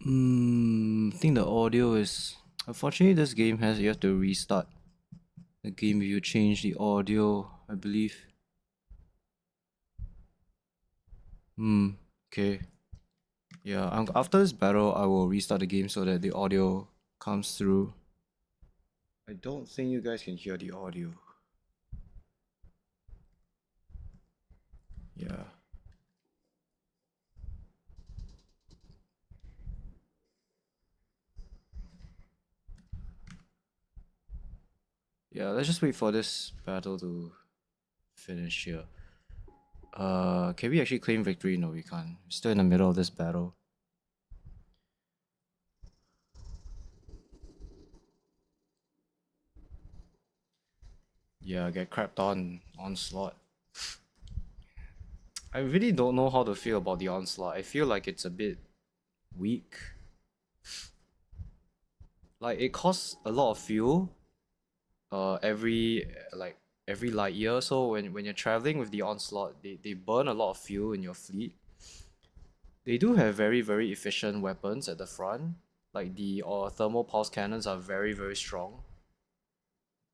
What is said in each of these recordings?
I think the audio is... Unfortunately, this game has... You have to restart the game if you change the audio, I believe. Okay. Yeah, after this battle, I will restart the game so that the audio comes through. I don't think you guys can hear the audio. Yeah. Yeah, let's just wait for this battle to finish here. Can we actually claim victory? No, we can't. We're still in the middle of this battle. Yeah, get crapped on onslaught. I really don't know how to feel about the onslaught. I feel like it's a bit weak. Like it costs a lot of fuel every every light year. So when you're traveling with the onslaught, they burn a lot of fuel in your fleet. They do have very efficient weapons at the front. Like the thermal pulse cannons are very strong.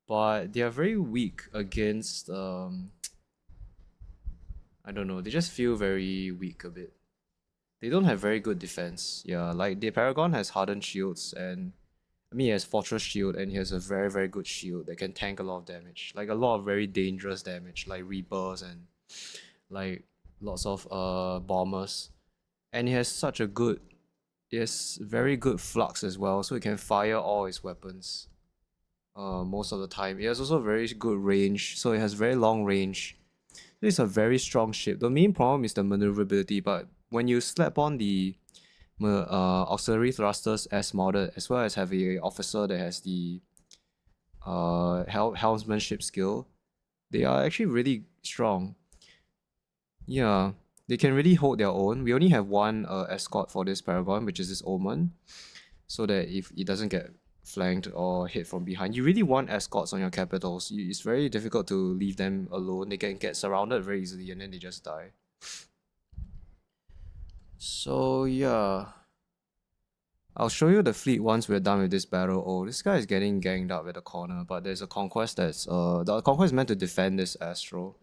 But they are very weak against I don't know, they just feel very weak a bit. They don't have very good defense. Yeah, like the Paragon has hardened shields and I mean he has Fortress Shield and he has a very good shield that can tank a lot of damage. Like a lot of very dangerous damage, like Reapers and like lots of bombers. And he has such a good he has very good flux as well, so he can fire all his weapons most of the time. He has also very good range, so it has very long range. This is a very strong ship. The main problem is the maneuverability, but when you slap on the auxiliary thrusters as modded, as well as have a officer that has the helmsmanship skill, they are actually really strong. Yeah, they can really hold their own. We only have one escort for this Paragon, which is this Omen, so that if it doesn't get flanked or hit from behind. You really want escorts on your capitals. It's very difficult to leave them alone. They can get surrounded very easily and then they just die. So yeah, I'll show you the fleet once we're done with this battle. Oh, this guy is getting ganged up at the corner, but there's a conquest that's the conquest is meant to defend this Astro.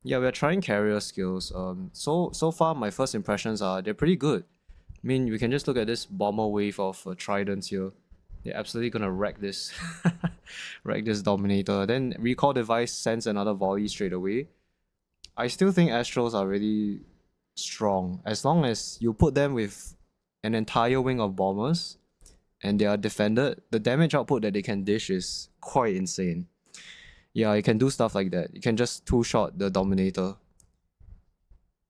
Yeah, we're trying carrier skills. So far my first impressions are they're pretty good. I mean, we can just look at this bomber wave of tridents here. They're absolutely gonna wreck this, wreck this Dominator. Then recall device sends another volley straight away. I still think Astros are really strong as long as you put them with an entire wing of bombers and they are defended. The damage output that they can dish is quite insane. Yeah, you can do stuff like that. You can just two-shot the Dominator.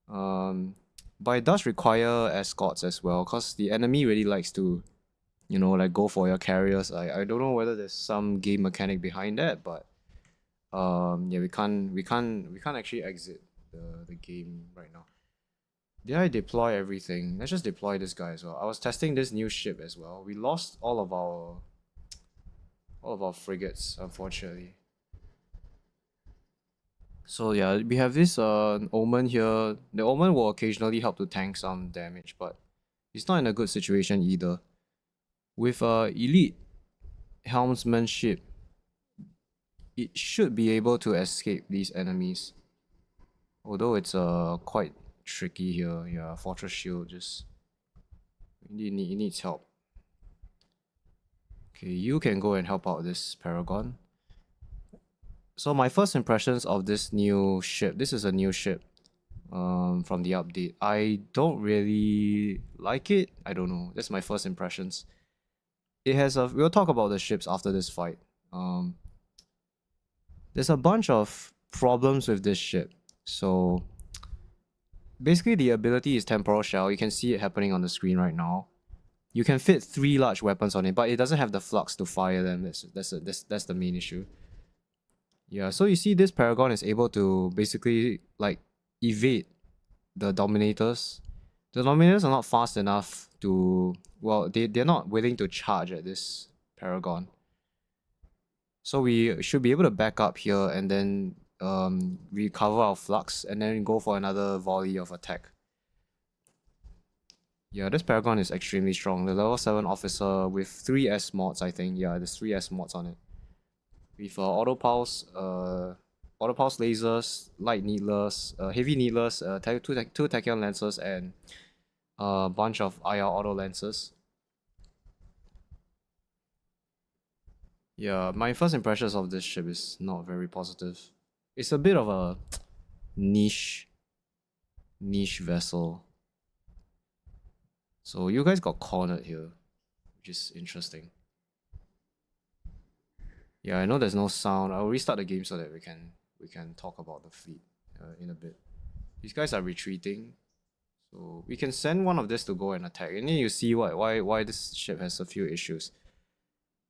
But it does require escorts as well, because the enemy really likes to, you know, like go for your carriers. I don't know whether there's some game mechanic behind that, but yeah, we can't actually exit the game right now. Did I deploy everything? Let's just deploy this guy as well. I was testing this new ship as well. We lost all of our frigates, unfortunately. So yeah, we have this Omen here. The Omen will occasionally help to tank some damage, but he's not in a good situation either. With elite helmsmanship, it should be able to escape these enemies. Although it's quite tricky here. Yeah, Fortress Shield just it needs help. Okay, you can go and help out this Paragon. So my first impressions of this new ship, this is a new ship from the update. I don't really like it. I don't know. That's my first impressions. It has a, we'll talk about the ships after this fight. There's a bunch of problems with this ship. So basically the ability is Temporal Shell. You can see it happening on the screen right now. You can fit 3 large weapons on it, but it doesn't have the flux to fire them. That's the main issue. Yeah, so you see this Paragon is able to basically like evade the Dominators. The Dominators are not fast enough to, well, they're not willing to charge at this Paragon. So we should be able to back up here and then recover our flux and then go for another volley of attack. Yeah, this Paragon is extremely strong. The level 7 officer with 3 S mods, I think. Yeah, there's 3 S mods on it. With auto pulse lasers, light needlers, heavy needlers, two tachyon lancers, and a bunch of IR auto lancers. Yeah, my first impressions of this ship is not very positive. It's a bit of a niche vessel. So you guys got cornered here, which is interesting. Yeah, I know there's no sound. I'll restart the game so that we can talk about the fleet in a bit. These guys are retreating, so we can send one of this to go and attack. And then you see why this ship has a few issues.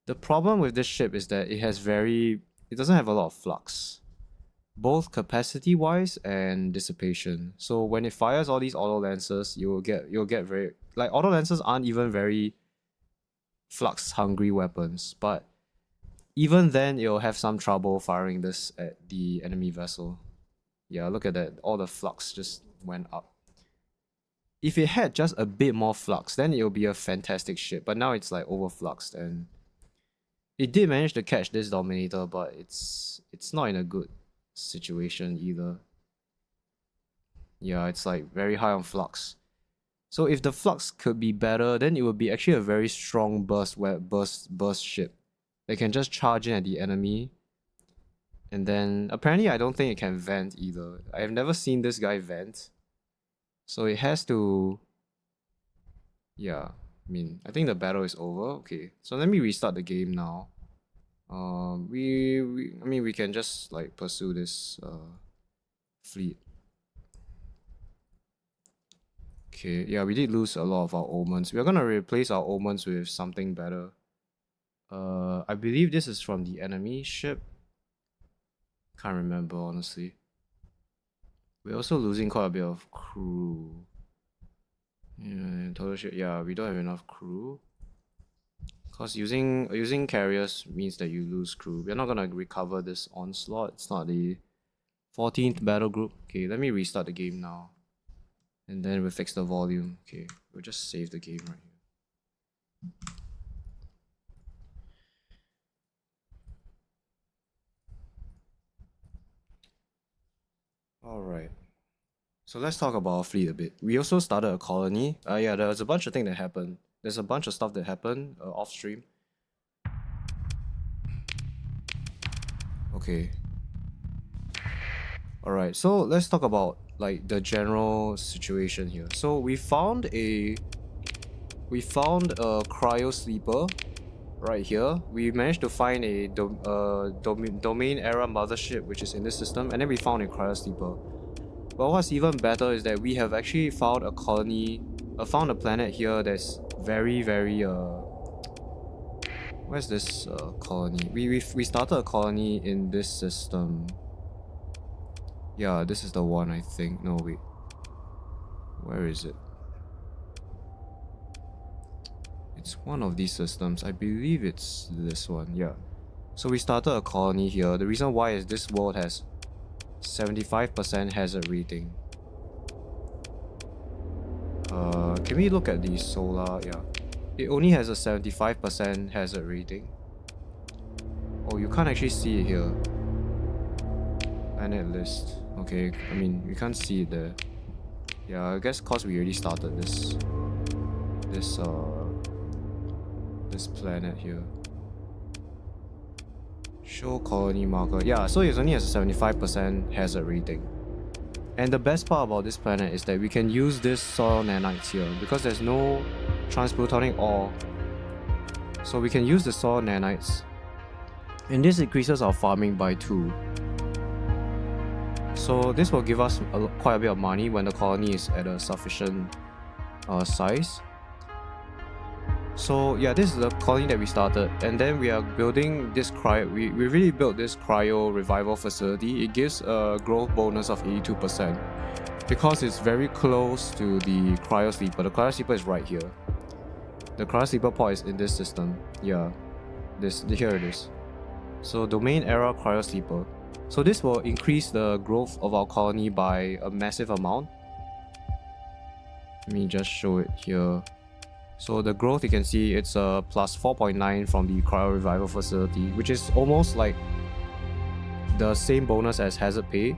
The problem with this ship is that it doesn't have a lot of flux, both capacity wise and dissipation. So when it fires all these auto lancers, you'll get very, like, auto lancers aren't even very flux hungry weapons, but even then it'll have some trouble firing this at the enemy vessel. Yeah, look at that, all the flux just went up. If it had just a bit more flux, then it'll be a fantastic ship, but now it's like overfluxed, and it did manage to catch this Dominator, but it's not in a good situation either. Yeah, it's like very high on flux. So if the flux could be better, then it would be actually a very strong burst ship. They can just charge in at the enemy. And then apparently I don't think it can vent either. I have never seen this guy vent. So it has to... Yeah, I mean, I think the battle is over. Okay, so let me restart the game now. I mean, we can just like pursue this fleet. Okay, yeah, we did lose a lot of our omens. We're gonna replace our omens with something better. I believe this is from the enemy ship. Can't remember, honestly. We're also losing quite a bit of crew. Yeah, total ship. Yeah, we don't have enough crew. Cause using carriers means that you lose crew. We're not gonna recover this onslaught. It's not the 14th battle group. Okay, let me restart the game now. And then we'll fix the volume. Okay, we'll just save the game right here. Alright. So let's talk about our fleet a bit. We also started a colony. Yeah, there was a bunch of things that happened. There's a bunch of stuff that happened off stream. Okay. Alright, so let's talk about like the general situation here. So we found a cryo sleeper right here. We managed to find a domain era mothership which is in this system, and then we found a cryo sleeper. But what's even better is that we have actually found a colony, found a planet here that's very where's this colony? We started a colony in this system. Yeah, this is the one, I think. No, wait. Where is it? It's one of these systems. I believe it's this one. Yeah. So we started a colony here. The reason why is this world has 75% hazard rating. Can we look at the solar? Yeah. It only has a 75% hazard rating. Oh, you can't actually see it here. Planet list. Okay, I mean, we can't see it there. Yeah, I guess cause we already started this planet here. Show colony marker. Yeah, so it only has a 75% hazard rating. And the best part about this planet is that we can use this soil nanites here because there's no transplutonic ore. So we can use the soil nanites. And this increases our farming by 2. So this will give us quite a bit of money when the colony is at a sufficient size. So yeah, this is the colony that we started, and then we are building this we really built this cryo revival facility. It gives a growth bonus of 82% because it's very close to the cryo sleeper. The cryo sleeper is right here. The cryo sleeper pod is in this system. Yeah, here it is. So domain era cryo sleeper. So this will increase the growth of our colony by a massive amount. Let me just show it here. So the growth, you can see it's a plus 4.9 from the Cryo Revival facility, which is almost like the same bonus as Hazard Pay.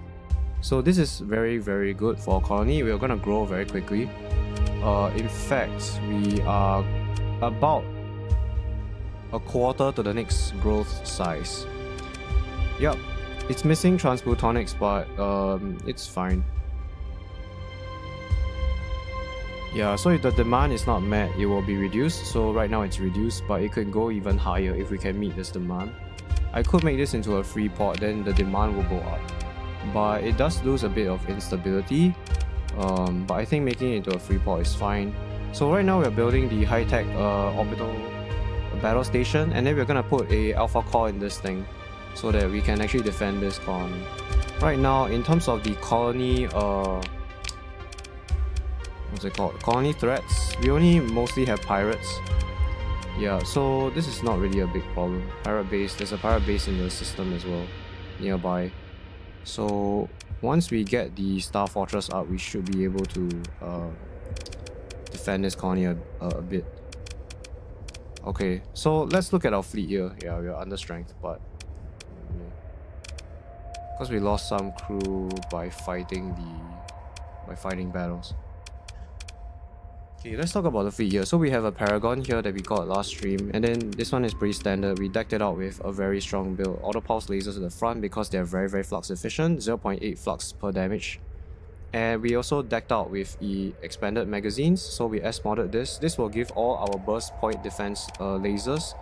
So this is very, very good for colony. We are going to grow very quickly. In fact, we are about a quarter to the next growth size. Yep, it's missing Transplutonics, but it's fine. Yeah, so if the demand is not met, it will be reduced. So right now it's reduced, but it could go even higher if we can meet this demand. I could make this into a free port, then the demand will go up. But it does lose a bit of instability. But I think making it into a free port is fine. So right now we're building the high-tech orbital battle station, and then we're gonna put a alpha core in this thing so that we can actually defend this colony. Right now, in terms of the colony, what's it called? Colony threats, we only mostly have pirates. Yeah, so this is not really a big problem. Pirate base, there's a pirate base in the system as well, nearby. So once we get the Star Fortress up, we should be able to defend this colony a bit. Okay, so let's look at our fleet here. Yeah, we are under strength, but because we lost some crew by fighting battles. Okay, let's talk about the fleet here. So we have a Paragon here that we got last stream, and then this one is pretty standard. We decked it out with a very strong build. Auto pulse lasers at the front because they're very, very flux efficient, 0.8 flux per damage. And we also decked out with the expanded magazines, so we S-modded this. This will give all our burst point defense lasers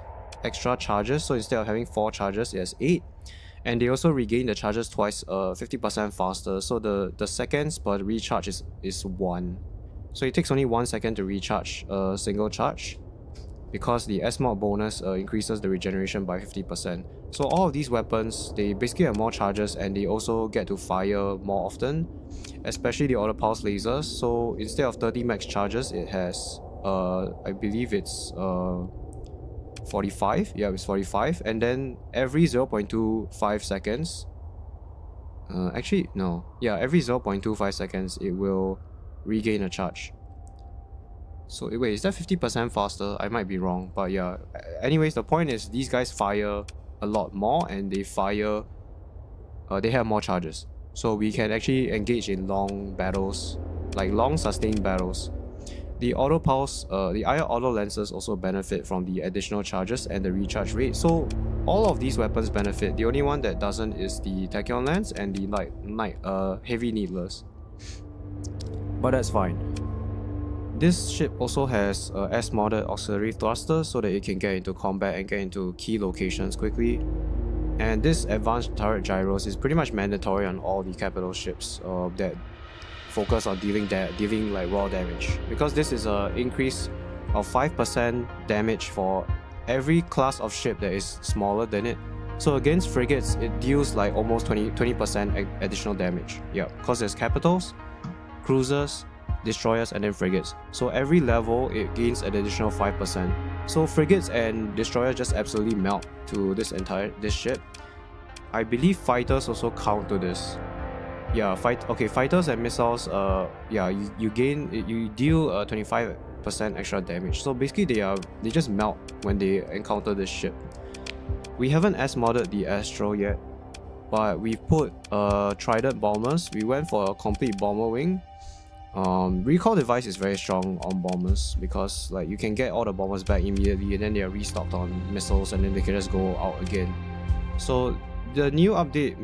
extra charges, so instead of having 4 charges, it has 8. And they also regain the charges twice, 50% faster, so the seconds per recharge is 1. So it takes only 1 second to recharge a single charge, because the S-mod bonus increases the regeneration by 50%. So all of these weapons, they basically have more charges, and they also get to fire more often, especially the auto pulse lasers. So instead of 30 max charges, it has I believe it's 45. Yeah, it's 45, and then every 0.25 seconds, actually no, yeah, every 0.25 seconds it will regain a charge. So wait, is that 50% faster? I might be wrong, but yeah. Anyways, the point is these guys fire a lot more, and they fire, they have more charges. So we can actually engage in long battles, like long sustained battles. The auto pulse, the IR auto lenses also benefit from the additional charges and the recharge rate. So all of these weapons benefit. The only one that doesn't is the tachyon lens and the heavy needlers. But that's fine. This ship also has S-modded auxiliary thrusters so that it can get into combat and get into key locations quickly. And this advanced turret gyros is pretty much mandatory on all the capital ships that focus on dealing like raw damage, because this is an increase of 5% damage for every class of ship that is smaller than it. So against frigates, it deals like almost 20% additional damage. Yeah, because there's capitals, cruisers, destroyers, and then frigates. So every level it gains an additional 5%. So frigates and destroyers just absolutely melt to this ship. I believe fighters also count to this. Yeah, fighters and missiles, yeah, you deal 25% extra damage. So basically they just melt when they encounter this ship. We haven't S-modded the Astro yet, but we put Trident bombers. We went for a complete bomber wing. Recall device is very strong on bombers because like you can get all the bombers back immediately, and then they are restocked on missiles, and then they can just go out again. So the new update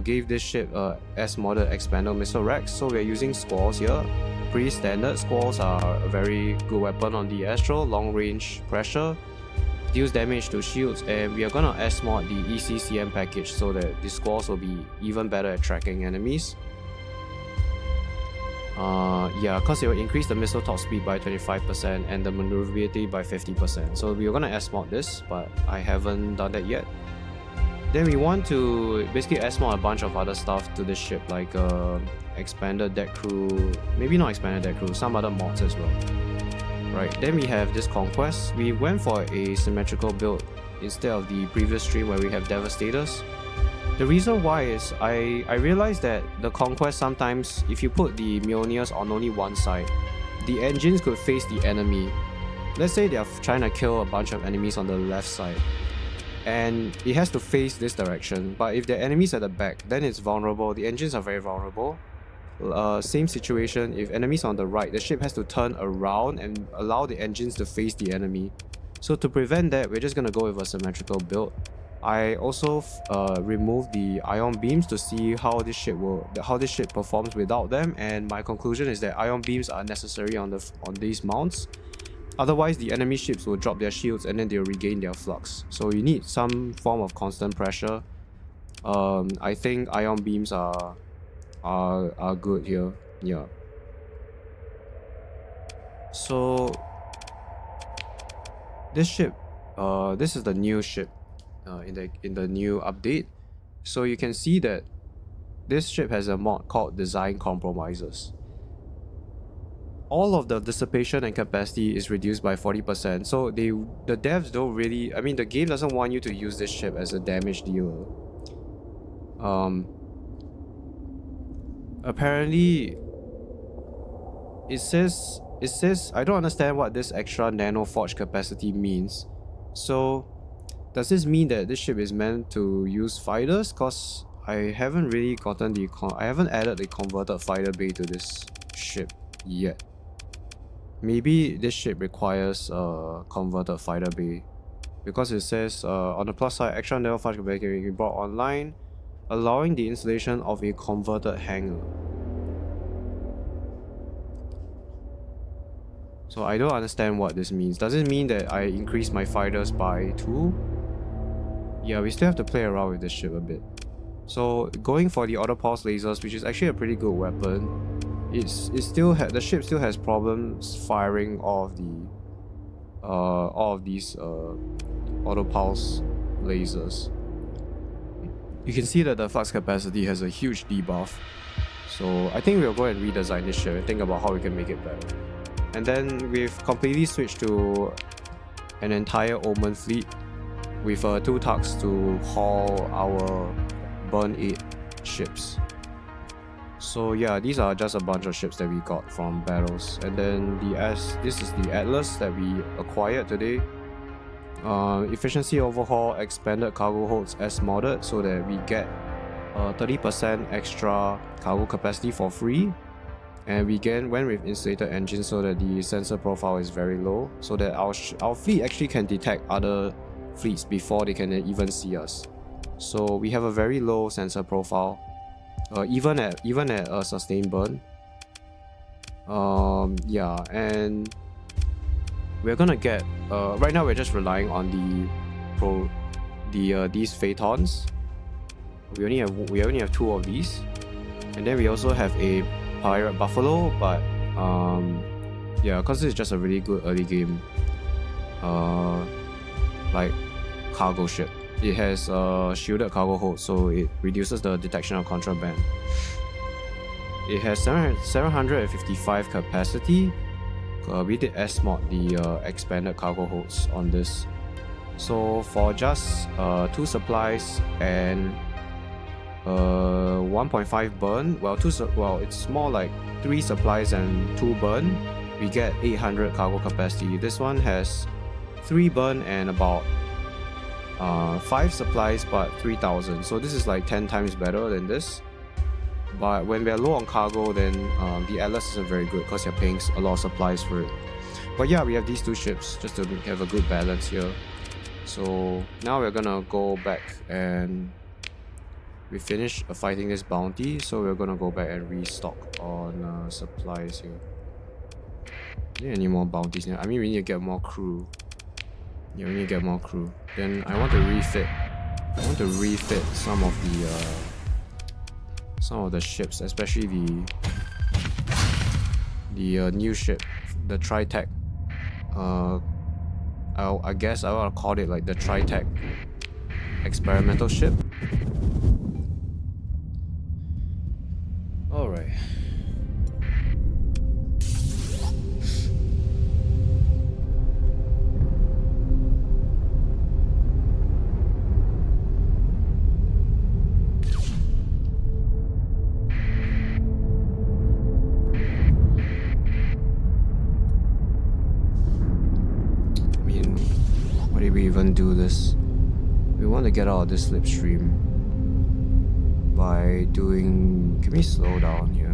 gave this ship S-modded expander missile racks, so we're using squalls here. Pretty standard. Squalls are a very good weapon on the Astro, long range pressure, deals damage to shields, and we are gonna S-mod the ECCM package so that the squalls will be even better at tracking enemies. Yeah, because it will increase the missile top speed by 25% and the maneuverability by 50%. So we are gonna S-mod this, but I haven't done that yet. Then we want to basically S-mod a bunch of other stuff to this ship, like expanded deck crew, maybe not expanded deck crew, some other mods as well. Right, then we have this Conquest. We went for a symmetrical build instead of the previous stream where we have Devastators. The reason why is I realized that the Conquest sometimes, if you put the Mjolnirs on only one side, the engines could face the enemy. Let's say they are trying to kill a bunch of enemies on the left side, and it has to face this direction. But if the enemies at the back, then it's vulnerable. The engines are very vulnerable. Same situation, if enemies on the right, the ship has to turn around and allow the engines to face the enemy. So to prevent that, we're just gonna go with a symmetrical build. I also removed the ion beams to see how this ship performs without them, and my conclusion is that ion beams are necessary on these mounts. Otherwise, the enemy ships will drop their shields and then they'll regain their flux. So you need some form of constant pressure. I think ion beams are good here. Yeah. So this ship, this is the new ship in the new update. So you can see that this ship has a mod called Design Compromises. All of the dissipation and capacity is reduced by 40%. So the devs don't really, I mean, the game doesn't want you to use this ship as a damage dealer. Apparently it says I don't understand what this extra nano forge capacity means. So does this mean that this ship is meant to use fighters? Cause I haven't really gotten I haven't added the converted fighter bay to this ship yet. Maybe this ship requires a converted fighter bay, because it says on the plus side, extra nano forge capacity can be brought online, allowing the installation of a converted hangar. So I don't understand what this means. Does it mean that I increase my fighters by 2? Yeah, we still have to play around with this ship a bit. So going for the auto pulse lasers, which is actually a pretty good weapon, the ship still has problems firing all of these auto pulse lasers. You can see that the flux capacity has a huge debuff. So I think we'll go and redesign this ship and think about how we can make it better. And then we've completely switched to an entire Omen fleet with 2 tugs to haul our Burn 8 ships. So yeah, these are just a bunch of ships that we got from battles. And then this is the Atlas that we acquired today. Efficiency overhaul, expanded cargo holds as modded, so that we get 30% extra cargo capacity for free. And we went with insulated engines so that the sensor profile is very low, so that our fleet actually can detect other fleets before they can even see us. So we have a very low sensor profile, even at a sustained burn. Yeah, and we're gonna get right now we're just relying on these Phaetons. We only have 2 of these, and then we also have a Pirate Buffalo, but yeah, because it's just a really good early game like cargo ship. It has shielded cargo hold, so it reduces the detection of contraband. It has 755 capacity. We did S-mod the expanded cargo holds on this. So for just 2 supplies and 1.5 burn, it's more like 3 supplies and 2 burn, we get 800 cargo capacity. This one has 3 burn and about 5 supplies but 3000, so this is like 10 times better than this. But when we're low on cargo, then the Atlas isn't very good because you're paying a lot of supplies for it. But yeah, we have these 2 ships just to have a good balance here. So now we're gonna go back and we finished fighting this bounty, so we're gonna go back and restock on supplies here. Is there any more bounties here? I mean, we need to get more crew. Yeah, we need to get more crew. Then I want to refit. Some of the ships, especially the new ship, the Tritech. I guess I want to call it like the Tritech experimental ship. Alright. did we even do this? We want to get out of this slipstream by doing... Can we slow down here?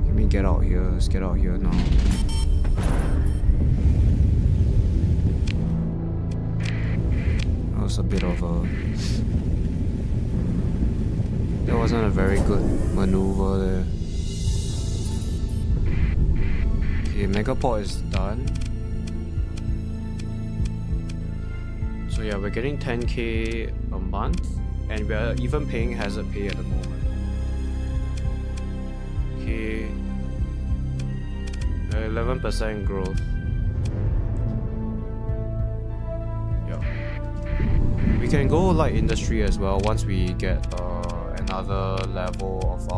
Can we get out here? Let's get out here now. That was a bit of a... That wasn't a very good maneuver there. Okay, Megaport is done. So yeah, we're getting 10k a month, and we're even paying hazard pay at the moment. Okay, 11% growth. Yeah, we can go light industry as well once we get another level of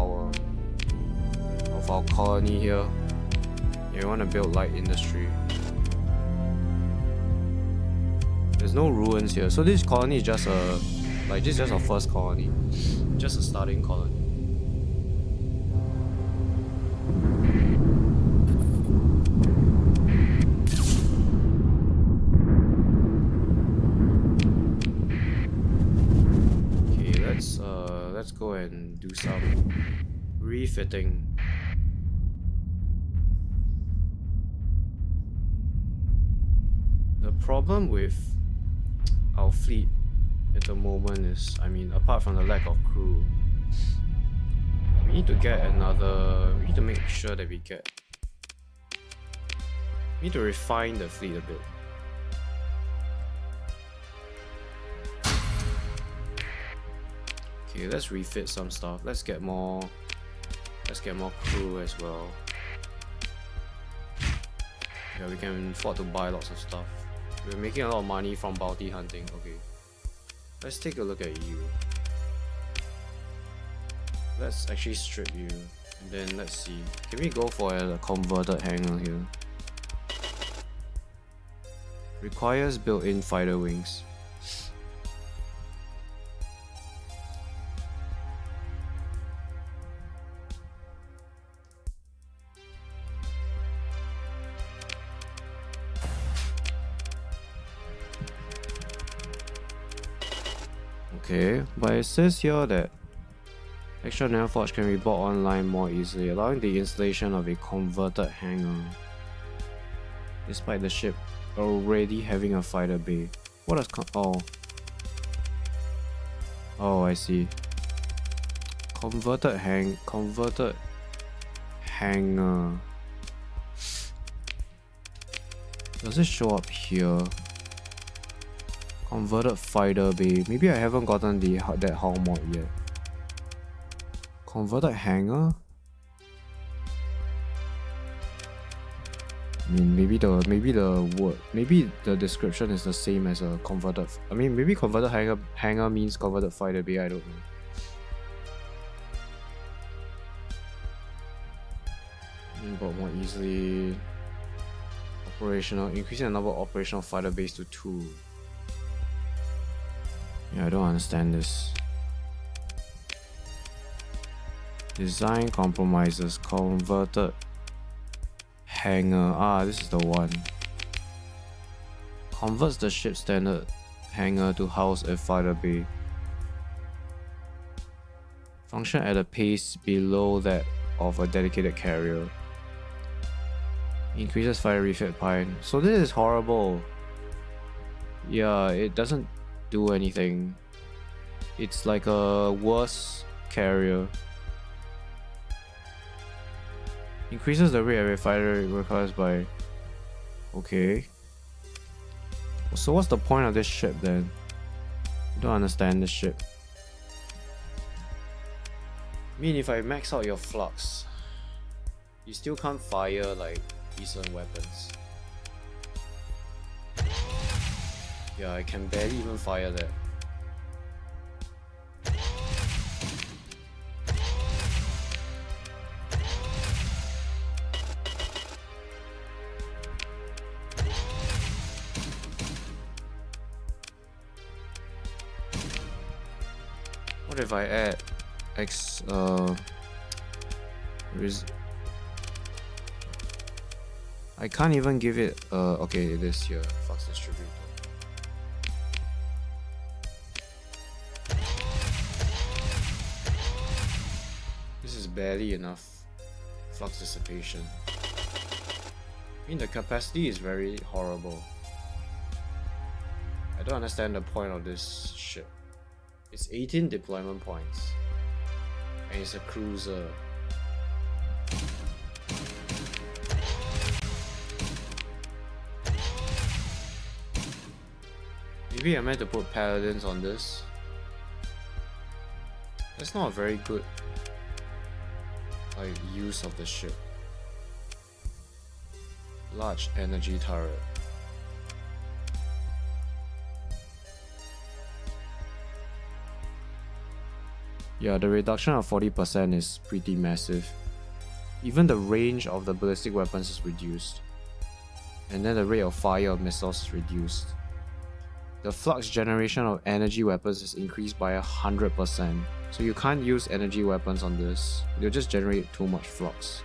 our colony here. Yeah, we want to build light industry. There's no ruins here, so this colony is just a this is just our first colony, just a starting colony. Okay, let's go and do some refitting. The problem with our fleet at the moment is, I mean, apart from the lack of crew, we need to get we need to make sure that we need to refine the fleet a bit. Okay, let's refit some stuff. Let's get more crew as well. Yeah, we can afford to buy lots of stuff. We're making a lot of money from bounty hunting. Okay, let's take a look at you. Let's actually strip you, and then let's see. Can we go for a converted hangar here? Requires built-in fighter wings. Okay, but it says here that extra Neoforge can be bought online more easily, allowing the installation of a converted hangar. Despite the ship already having a fighter bay. What does Oh, I see. Converted hangar. Does it show up here? Converted fighter bay. Maybe I haven't gotten that hull mod yet. Converted hangar? I mean, maybe the description is the same as a converted. I mean, maybe converted hangar means converted fighter bay. I don't know. But more easily operational, increasing the number of operational fighter bays to 2. Yeah, I don't understand this. Design compromises. Converted hangar. Ah, this is the one. Converts the ship's standard hangar to house a fighter bay. Function at a pace below that of a dedicated carrier. Increases fighter refit time. So this is horrible. Yeah, it doesn't do anything. It's like a worse carrier. Increases the rate every fighter requires by... Okay. So what's the point of this ship then? I don't understand this ship. I mean, if I max out your flux, you still can't fire like decent weapons. Yeah, I can barely even fire that. What if I add I can't even give it. Okay, it is here. Flux distributor. This is barely enough flux dissipation. I mean, the capacity is very horrible. I don't understand the point of this ship. It's 18 deployment points. And it's a cruiser. Maybe I meant to put paladins on this. That's not a very good use of the ship. Large energy turret. Yeah, the reduction of 40% is pretty massive. Even the range of the ballistic weapons is reduced. And then the rate of fire of missiles is reduced. The flux generation of energy weapons is increased by 100%. So you can't use energy weapons on this. They'll just generate too much flux.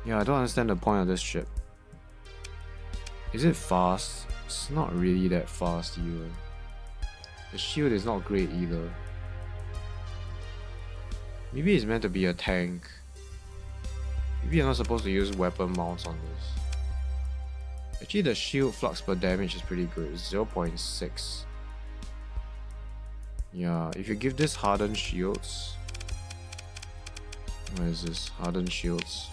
Yeah, I don't understand the point of this ship. Is it fast? It's not really that fast either. The shield is not great either. Maybe it's meant to be a tank. Maybe you're not supposed to use weapon mounts on this. Actually, the shield flux per damage is pretty good. It's 0.6. Yeah, if you give this hardened shields. Where is this? Hardened shields.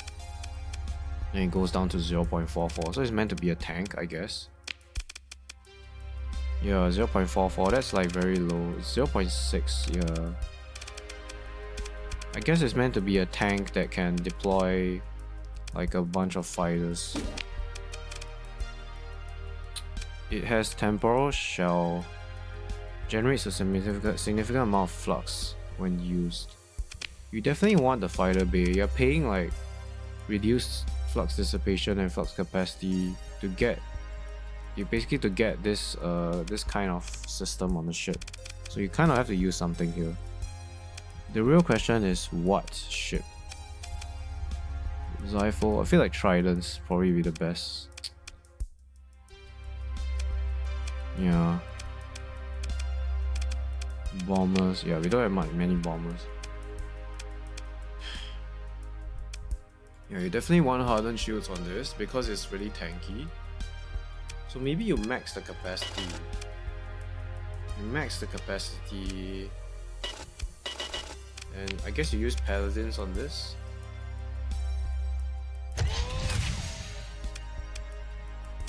Then it goes down to 0.44. So it's meant to be a tank, I guess. Yeah, 0.44. That's like very low. It's 0.6. Yeah. I guess it's meant to be a tank that can deploy like a bunch of fighters. It has temporal shell. Generates a significant amount of flux when used. You definitely want the fighter bay. You're paying like reduced flux dissipation and flux capacity to get to get this this kind of system on the ship. So you kind of have to use something here. The real question is what ship? Zypho. I feel like Trident's probably be the best. Yeah. Bombers. Yeah, we don't have many bombers. Yeah, you definitely want hardened shields on this because it's really tanky. So maybe you max the capacity. You max the capacity. And I guess you use paladins on this.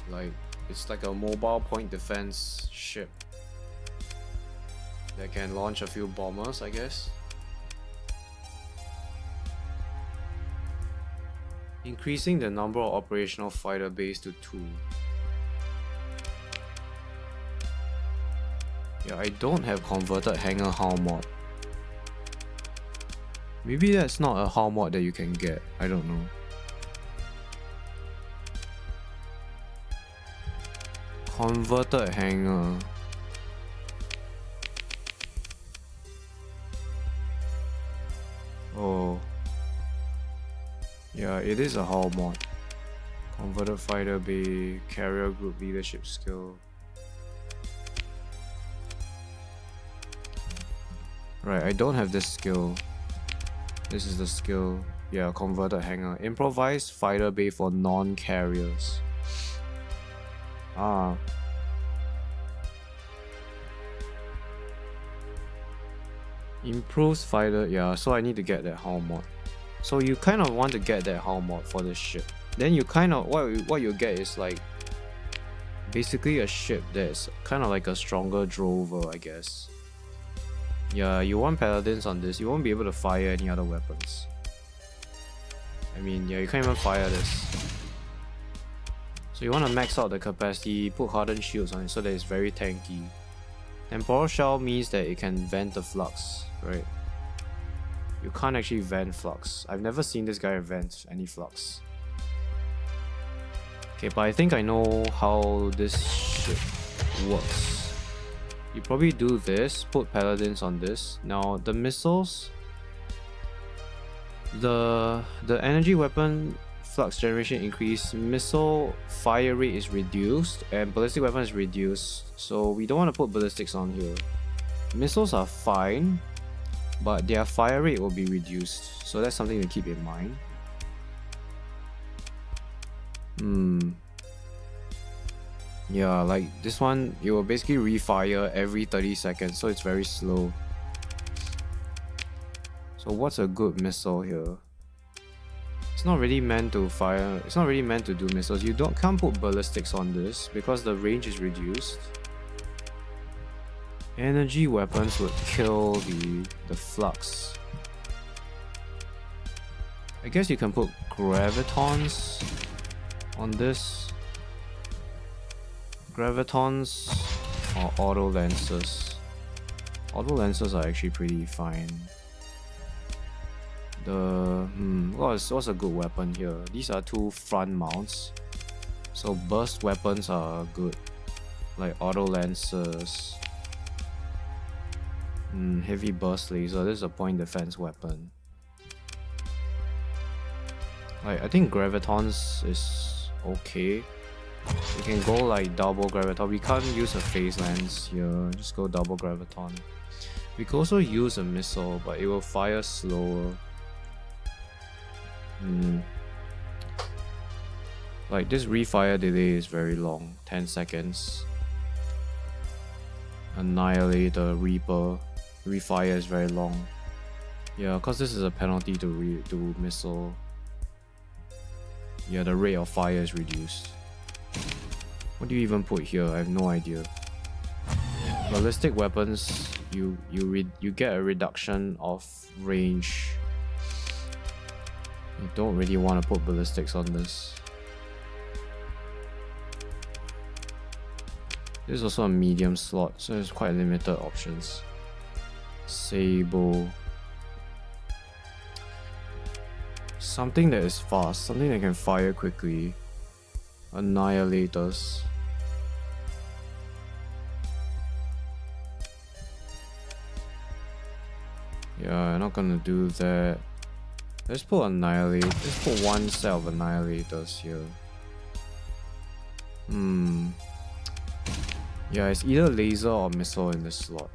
Like, it's like a mobile point defense ship that can launch a few bombers, I guess. Increasing the number of operational fighter bays to 2. Yeah, I don't have converted hangar hull mod. Maybe that's not a hull mod that you can get. I don't know. Converted hangar. Oh. Yeah, it is a hull mod. Converted fighter bay, carrier group leadership skill. Right, I don't have this skill. This is the skill. Yeah, converted hangar. Improvised fighter bay for non-carriers. Ah. Improves fighter. Yeah, so I need to get that hull mod. So you kind of want to get that hull mod for this ship. Then you kind of what you get is like basically a ship that's kind of like a stronger drover, I guess. Yeah, you want paladins on this. You won't be able to fire any other weapons. I mean, yeah, you can't even fire this. So you want to max out the capacity, put hardened shields on it so that it's very tanky. Temporal shell means that it can vent the flux, right? You can't actually vent flux. I've never seen this guy vent any flux. Okay, but I think I know how this shit works. You probably do this, put paladins on this. Now the missiles, the energy weapon flux generation increase, missile fire rate is reduced, and ballistic weapon is reduced. So we don't want to put ballistics on here. Missiles are fine, but their fire rate will be reduced. So that's something to keep in mind. Yeah, like this one, it will basically refire every 30 seconds, so it's very slow. So what's a good missile here? It's not really meant to fire, it's not really meant to do missiles. You can't put ballistics on this because the range is reduced. Energy weapons would kill the flux. I guess you can put gravitons on this. Gravitons or auto lancers. Auto lancers are actually pretty fine. What's a good weapon here? These are two front mounts, so burst weapons are good, like auto lancers. Heavy burst laser. This is a point defense weapon. I think gravitons is okay. We can go like double graviton. We can't use a phase lance here. Just go double graviton. We could also use a missile, but it will fire slower. Like this refire delay is very long, 10 seconds. Annihilator, Reaper, refire is very long. Yeah, cause this is a penalty to missile. Yeah, the rate of fire is reduced. What do you even put here? I have no idea. Ballistic weapons, you get a reduction of range. You don't really want to put ballistics on this. This is also a medium slot, so there's quite limited options. Sable. Something that is fast, something that can fire quickly. Annihilators. Yeah, I'm not gonna do that. Let's put let's put one set of annihilators here. Yeah, it's either laser or missile in this slot.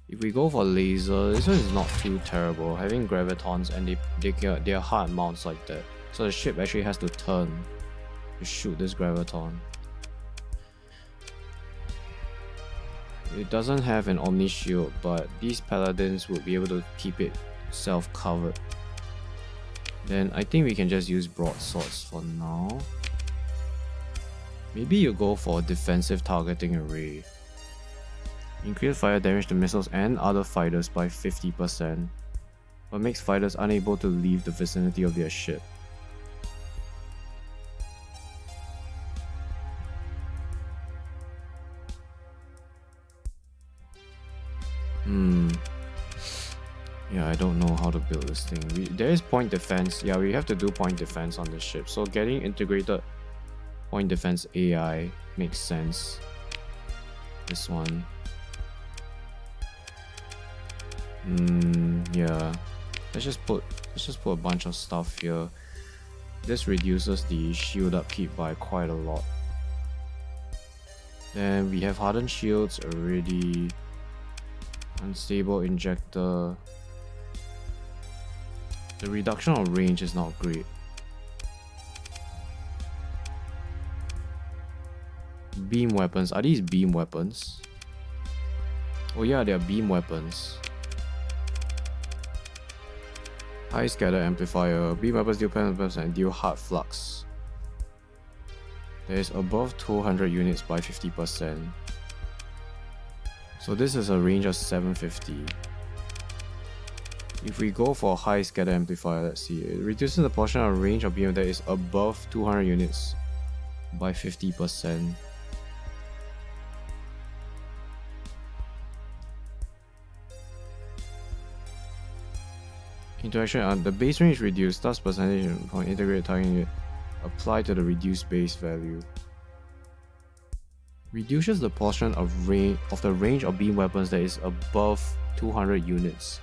If we go for laser, this one is not too terrible. Having gravitons and they're hard mounts like that. So the ship actually has to turn to shoot this graviton. It doesn't have an omni shield, but these paladins would be able to keep it self-covered. Then I think we can just use broadswords for now. Maybe you go for defensive targeting array. Increase fire damage to missiles and other fighters by 50%, but makes fighters unable to leave the vicinity of their ship. Yeah, I don't know how to build this thing. There is point defense. Yeah, we have to do point defense on the ship. So getting integrated point defense AI makes sense. This one. Yeah. Let's just put a bunch of stuff here. This reduces the shield upkeep by quite a lot. Then we have hardened shields already. Unstable injector. The reduction of range is not great. Beam weapons. Are these beam weapons? Oh yeah, they are beam weapons. High scatter amplifier. Beam weapons deal penalties and deal hard flux. There is above 200 units by 50%. So this is a range of 750. If we go for high scatter amplifier, let's see, it reduces the portion of range of beam that is above 200 units by 50%. Interaction, the base range reduced, thus percentage from integrated targeting unit apply to the reduced base value. Reduces the portion of the range of beam weapons that is above 200 units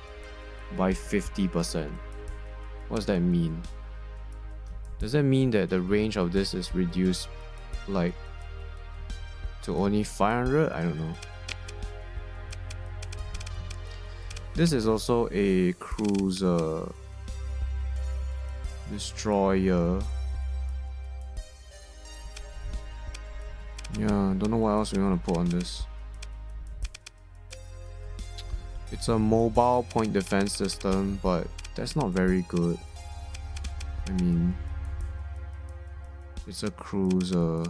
by 50%. What does that mean? Does that mean that the range of this is reduced like to only 500? I don't know. This is also a cruiser destroyer. Yeah, don't know what else we want to put on this. It's a mobile point defense system, but that's not very good. I mean, it's a cruiser.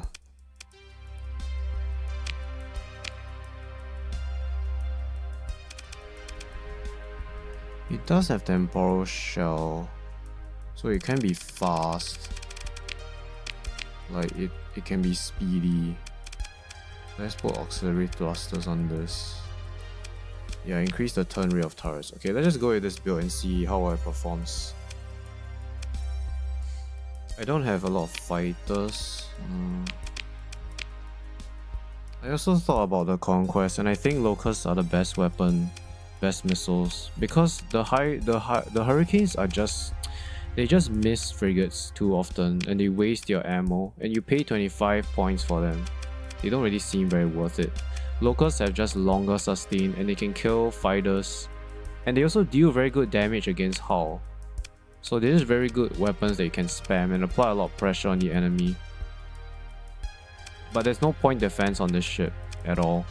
It does have temporal shell, so it can be fast. Like it can be speedy. Let's put auxiliary thrusters on this. Yeah, increase the turn rate of turrets. Okay, let's just go with this build and see how it performs. I don't have a lot of fighters. I also thought about the conquest, and I think locusts are the best weapon, best missiles, because the hurricanes are they just miss frigates too often, and they waste your ammo, and you pay 25 points for them. They don't really seem very worth it. Locusts have just longer sustain, and they can kill fighters, and they also deal very good damage against hull. So they're just very good weapons that you can spam and apply a lot of pressure on the enemy. But there's no point defense on this ship at all.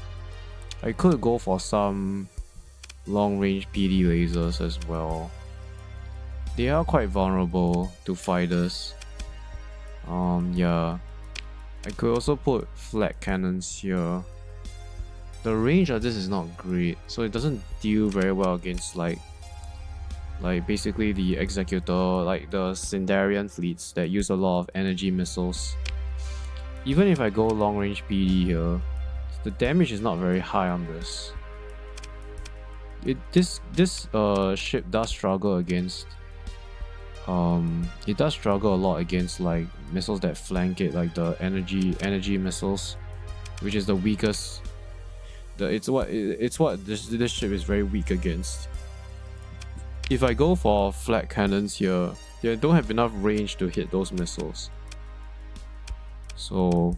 I could go for some long range PD lasers as well. They are quite vulnerable to fighters. Yeah. I could also put flat cannons here. The range of this is not great, so it doesn't deal very well against like basically the Executor, like the Sindarian fleets that use a lot of energy missiles. Even if I go long range PD here, the damage is not very high on this. This ship does struggle against it does struggle a lot against like missiles that flank it, like the energy missiles, which is the weakest. It's what this ship is very weak against. If I go for flat cannons here, they don't have enough range to hit those missiles. So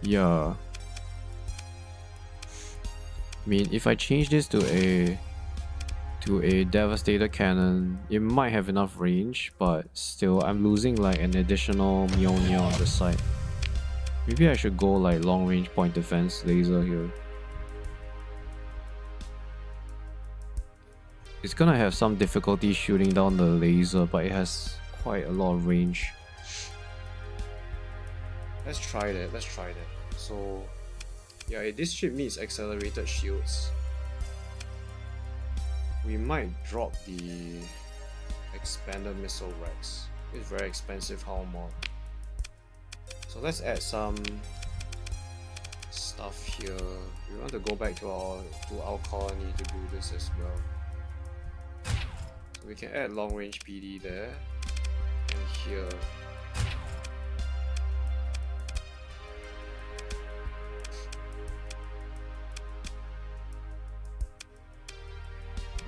yeah, I mean, if I change this to a Devastator cannon, it might have enough range, but still I'm losing like an additional Mjolnir on the side. Maybe I should go like long range point defense laser here. It's gonna have some difficulty shooting down the laser, but it has quite a lot of range. Let's try that. So yeah, this ship needs accelerated shields. We might drop the expanded missile racks. It's very expensive hull mod. So let's add some stuff here. We want to go back to our colony to do this as well. So we can add long range PD there and here.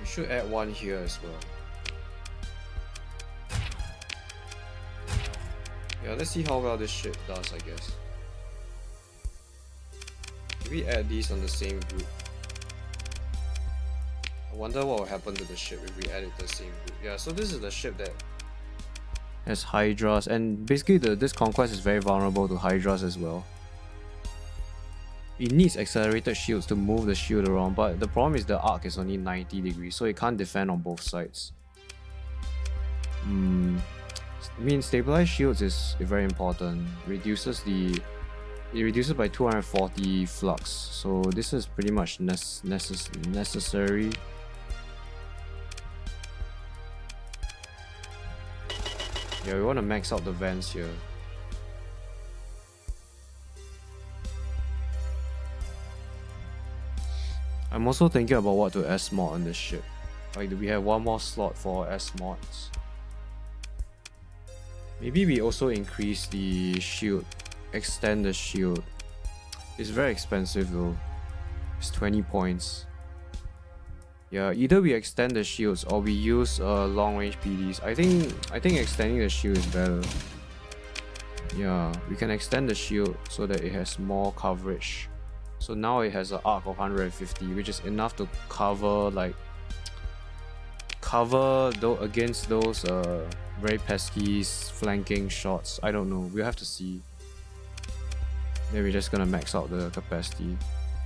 We should add one here as well. Yeah, let's see how well this ship does, I guess. Maybe add these on the same group. I wonder what will happen to the ship if we add it to the same group. Yeah, so this is the ship that has Hydras, and basically this conquest is very vulnerable to Hydras as well. It needs accelerated shields to move the shield around, but the problem is the arc is only 90 degrees, so it can't defend on both sides. I mean, stabilized shields is very important. It reduces by 240 flux, so this is pretty much necessary. Yeah, we want to max out the vents here. I'm also thinking about what to S-mod on this ship. Like, do we have one more slot for S-mods? Maybe we also increase the shield, extend the shield. It's very expensive though. It's 20 points. Yeah, either we extend the shields or we use long range PDs. I think extending the shield is better. Yeah, we can extend the shield so that it has more coverage. So now it has an arc of 150, which is enough to cover against those very pesky flanking shots. I don't know. We'll have to see. Then we're just gonna max out the capacity.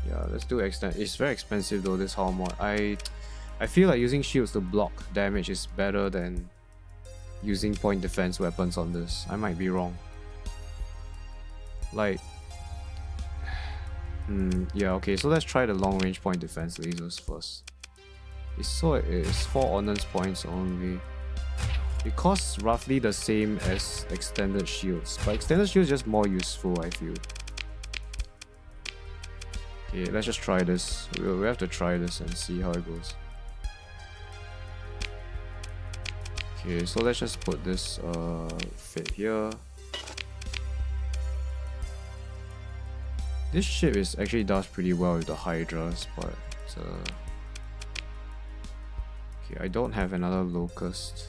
Yeah, let's do extend. It's very expensive though, this hull mod. I feel like using shields to block damage is better than using point defense weapons on this. I might be wrong. Like, yeah, okay, so let's try the long range point defense lasers first. It's 4 ordnance points only. It costs roughly the same as extended shields, but extended shields is just more useful, I feel. Okay, let's just try this. We have to try this and see how it goes. Okay, so let's just put this fit here. This ship actually does pretty well with the Hydras, but okay, I don't have another Locust.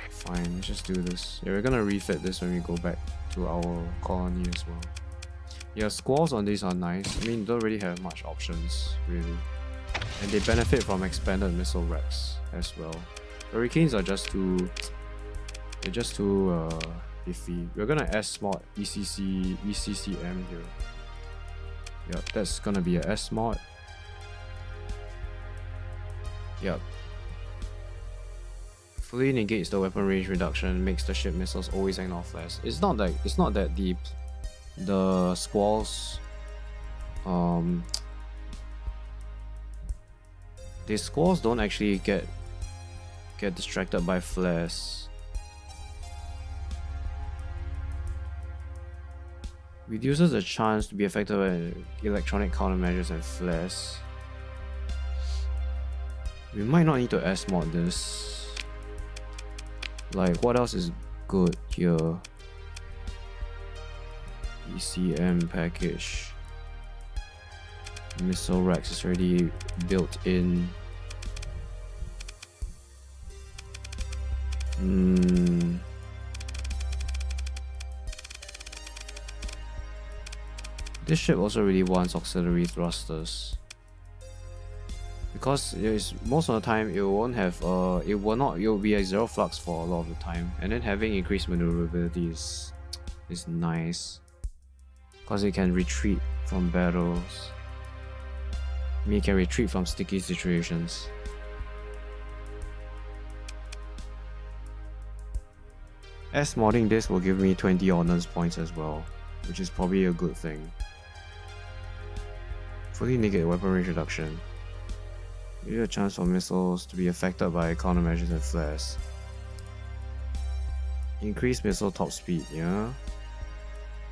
Fine, let's just do this. Yeah, we're gonna refit this when we go back to our colony as well. Yeah, squalls on these are nice. I mean, don't really have much options, really. And they benefit from expanded missile racks as well. Hurricanes are just too... they're just too iffy. We're gonna S-mod ECCM here. Yep, that's gonna be a S-mod. Yep. Fully negates the weapon range reduction, makes the ship missiles always ignore flares. It's not that the squalls the squalls don't actually get distracted by flares. Reduces the chance to be affected by electronic countermeasures and flares. We might not need to S-mod this. Like, what else is good here? ECM package. Missile racks is already built in. This ship also really wants auxiliary thrusters. Because most of the time it will be a zero flux for a lot of the time, and then having increased maneuverability is nice because it can retreat from battles. I mean, it can retreat from sticky situations. S-modding this will give me 20 ordnance points as well, which is probably a good thing. Fully negate weapon range reduction. Give you a chance for missiles to be affected by countermeasures and flares. Increase missile top speed, yeah?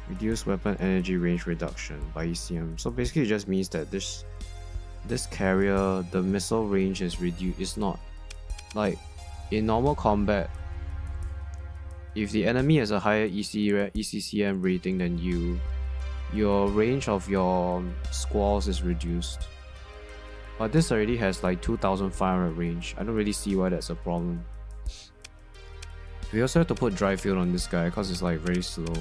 Reduce weapon energy range reduction by ECM. So basically it just means that this carrier, the missile range is reduced. It's not like in normal combat, if the enemy has a higher ECCM rating than you, your range of your squalls is reduced. But this already has like 2500 range. I don't really see why that's a problem. We also have to put dry field on this guy because it's like very slow.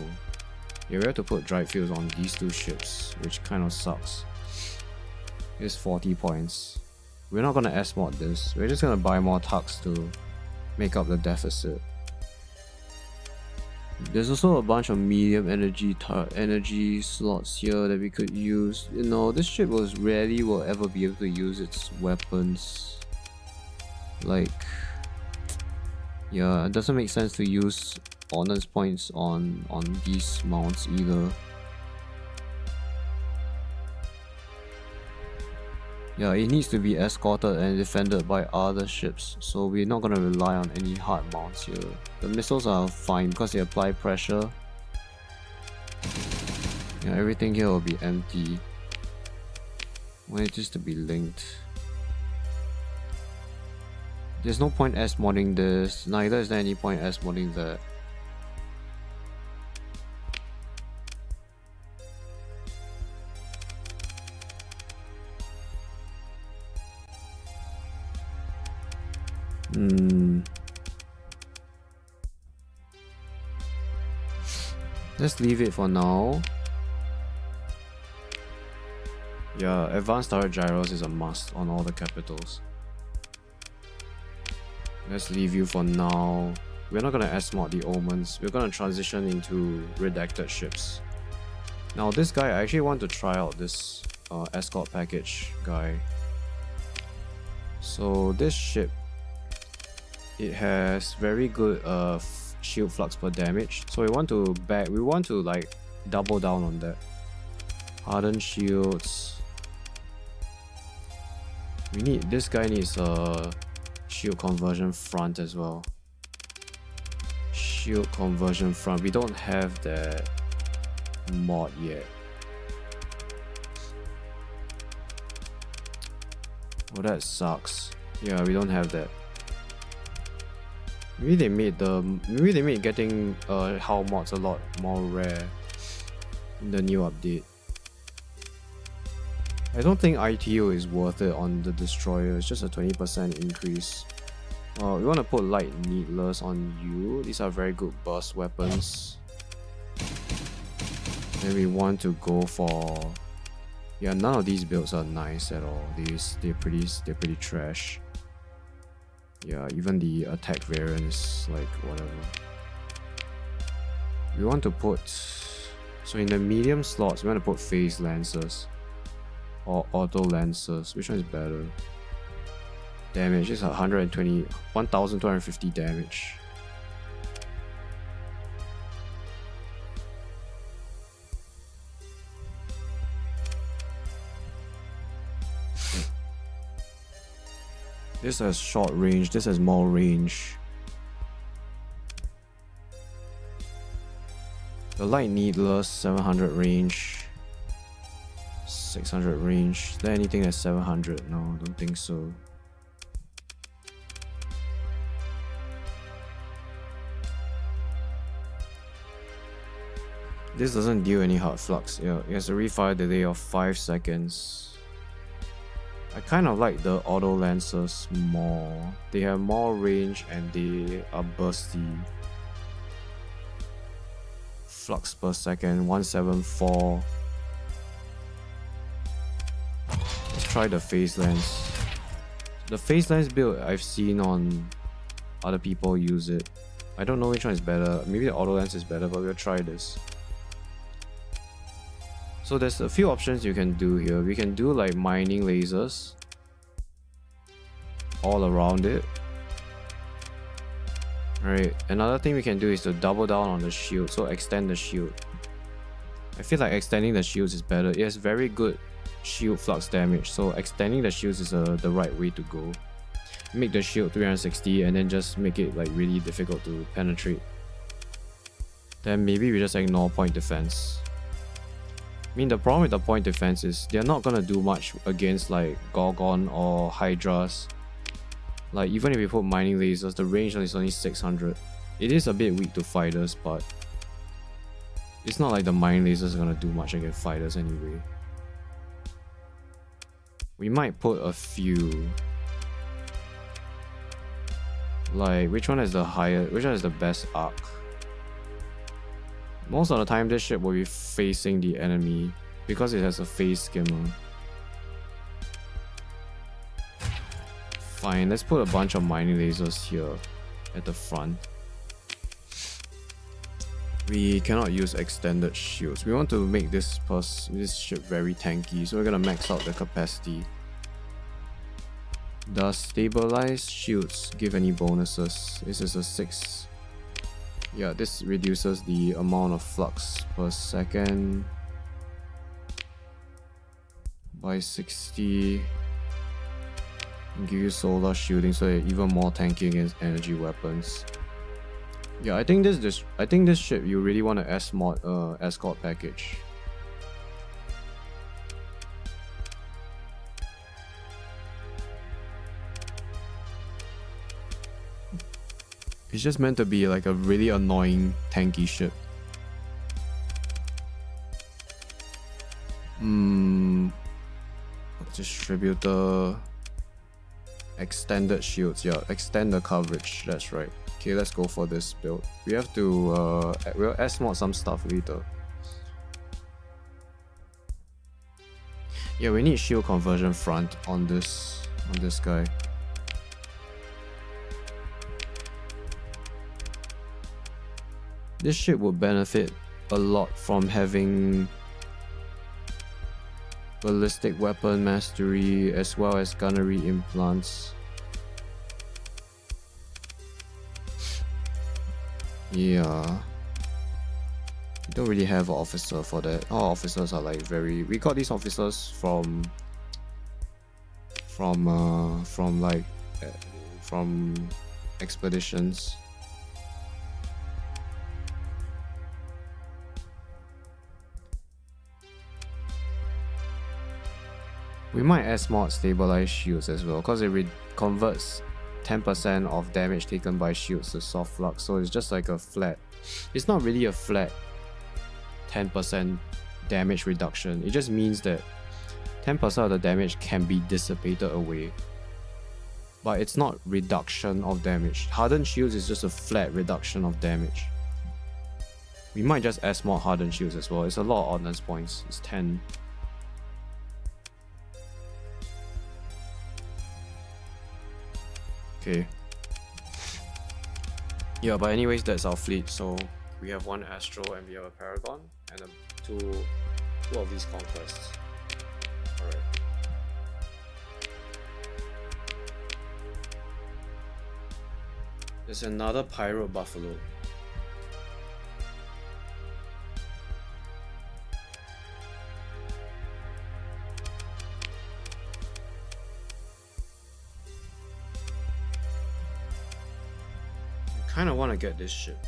Yeah, we have to put dry fields on these two ships, which kind of sucks. It's 40 points. We're not gonna S-mod this. We're just gonna buy more tucks to make up the deficit. There's also a bunch of medium energy slots here that we could use. You know, this ship will ever be able to use its weapons. Like, yeah, it doesn't make sense to use ordnance points on these mounts either. Yeah, it needs to be escorted and defended by other ships, so we're not gonna rely on any hard mounts here. The missiles are fine because they apply pressure. Yeah, everything here will be empty. Want it just to be linked. There's no point S-modding this, neither is there any point S-modding that. Let's leave it for now. Yeah, advanced turret gyros is a must on all the capitals. Let's leave you for now. We're not gonna S-mod the omens. We're gonna transition into redacted ships. Now this guy, I actually want to try out this escort package guy. So this ship, it has very good shield flux per damage. So we want to like double down on that. Hardened shields. This guy needs a shield conversion front as well. Shield conversion front. We don't have that mod yet. Oh, that sucks. Yeah, we don't have that. Maybe they made getting hull mods a lot more rare in the new update. I don't think ITO is worth it on the destroyer. It's just a 20% increase. We want to put light needlers on you. These are very good burst weapons. Then we want to go for... Yeah, none of these builds are nice at all. They're pretty trash. Yeah, even the attack variant is like whatever. We want to put... So in the medium slots, we want to put phase lancers. Or auto lancers. Which one is better? Damage is 1250 damage. This has short range, this has more range. The light needlers 700 range. 600 range. Is there anything that's 700? No, I don't think so. This doesn't deal any hard flux. Yeah, it has a refire delay of 5 seconds. I kind of like the auto lancers more. They have more range and they are bursty. Flux per second 174. Let's try the phase lance. The phase lance build I've seen on other people use it. I don't know which one is better. Maybe the auto lance is better, but we'll try this. So there's a few options you can do here. We can do like mining lasers all around it. Alright, another thing we can do is to double down on the shield, so extend the shield. I feel like extending the shields is better. It has very good shield flux damage, so extending the shields is the right way to go. Make the shield 360 and then just make it like really difficult to penetrate. Then maybe we just ignore point defense. I mean, the problem with the point defense is they're not gonna do much against like Gorgon or Hydras. Like even if we put mining lasers, the range is only 600. It is a bit weak to fighters, but it's not like the mining lasers are gonna do much against fighters anyway. We might put a few. Like which one is the best arc? Most of the time this ship will be facing the enemy because it has a phase skimmer. Fine, let's put a bunch of mining lasers here at the front. We cannot use extended shields. We want to make this ship very tanky, so we're gonna max out the capacity. Does stabilized shields give any bonuses? This is a 6. Yeah, this reduces the amount of flux per second by 60. And give you solar shielding, so you're even more tanky against energy weapons. Yeah, I think this ship you really want to S-mod escort package. It's just meant to be like a really annoying tanky ship. Distributor. Extended shields, yeah, extend the coverage, that's right. Okay, let's go for this build. We have to, we'll S-mod some stuff later. Yeah, we need shield conversion front on this guy. This ship would benefit a lot from having ballistic weapon mastery as well as gunnery implants. Yeah. We don't really have an officer for that. Our officers are like very... We got these officers from expeditions. We might S-mod stabilize shields as well, because it converts 10% of damage taken by shields to soft flux, so it's just like a flat. It's not really a flat 10% damage reduction. It just means that 10% of the damage can be dissipated away, but it's not reduction of damage. Hardened shields is just a flat reduction of damage. We might just S-mod hardened shields as well. It's a lot of ordnance points. It's 10. Okay. Yeah, but anyways, that's our fleet. So we have one Astro and we have a Paragon and two of these conquests. Alright. There's another Pyro Buffalo. I kinda wanna get this ship.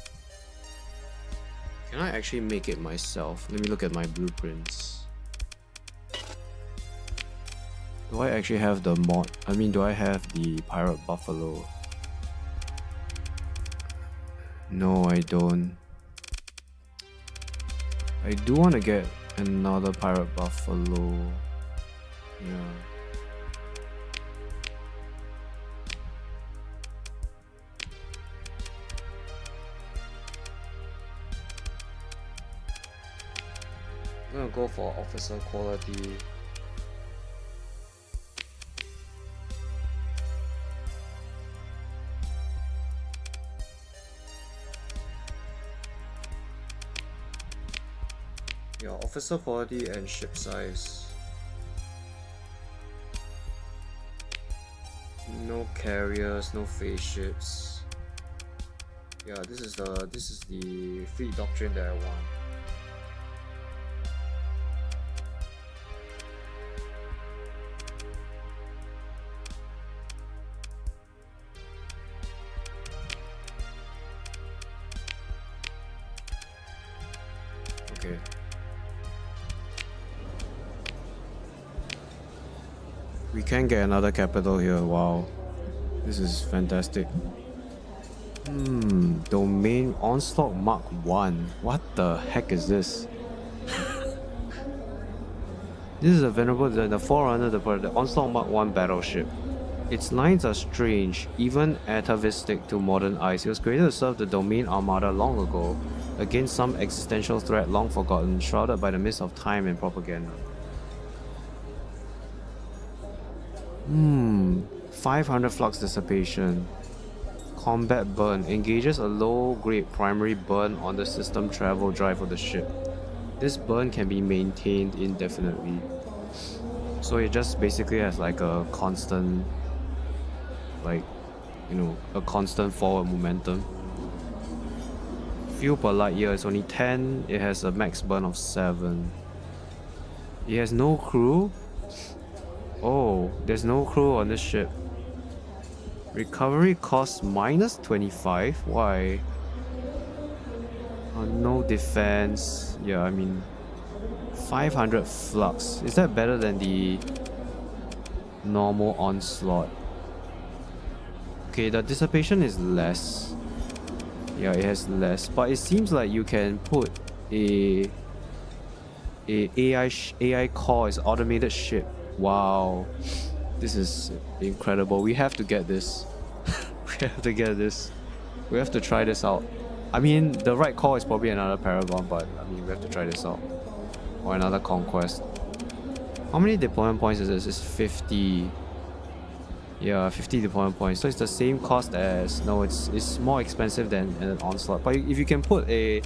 Can I actually make it myself? Let me look at my blueprints. Do I actually have the mod? I mean, do I have the Pirate Buffalo? No, I don't. I do want to get another Pirate Buffalo. Yeah. I'm gonna go for officer quality. Yeah, officer quality and ship size. No carriers, no phase ships. Yeah, this is the fleet doctrine that I want. Okay. We can get another capital here. Wow. This is fantastic. Domain Onslaught Mark 1. What the heck is this? This is a venerable design, the Forerunner, the Onslaught Mark 1 battleship. Its lines are strange, even atavistic to modern eyes. It was created to serve the Domain Armada long ago, against some existential threat long forgotten, shrouded by the mist of time and propaganda. 500 flux dissipation. Combat burn. Engages a low-grade primary burn on the system travel drive of the ship. This burn can be maintained indefinitely. So it just basically has like a constant, like, you know, a constant forward momentum. Fuel per light year is only 10. It has a max burn of 7. It has no crew. Oh, there's no crew on this ship. Recovery cost minus 25. Why? No defense. Yeah, I mean, 500 flux. Is that better than the normal onslaught? Okay, the dissipation is less. Yeah, it has less, but it seems like you can put a AI core as automated ship. Wow. This is incredible. We have to get this. We have to get this. We have to try this out. I mean, the right call is probably another Paragon, but I mean, we have to try this out. Or another Conquest. How many deployment points is this? It's 50. Yeah, 50 deployment points. So it's the same cost as... No, it's more expensive than an Onslaught. But if you can put a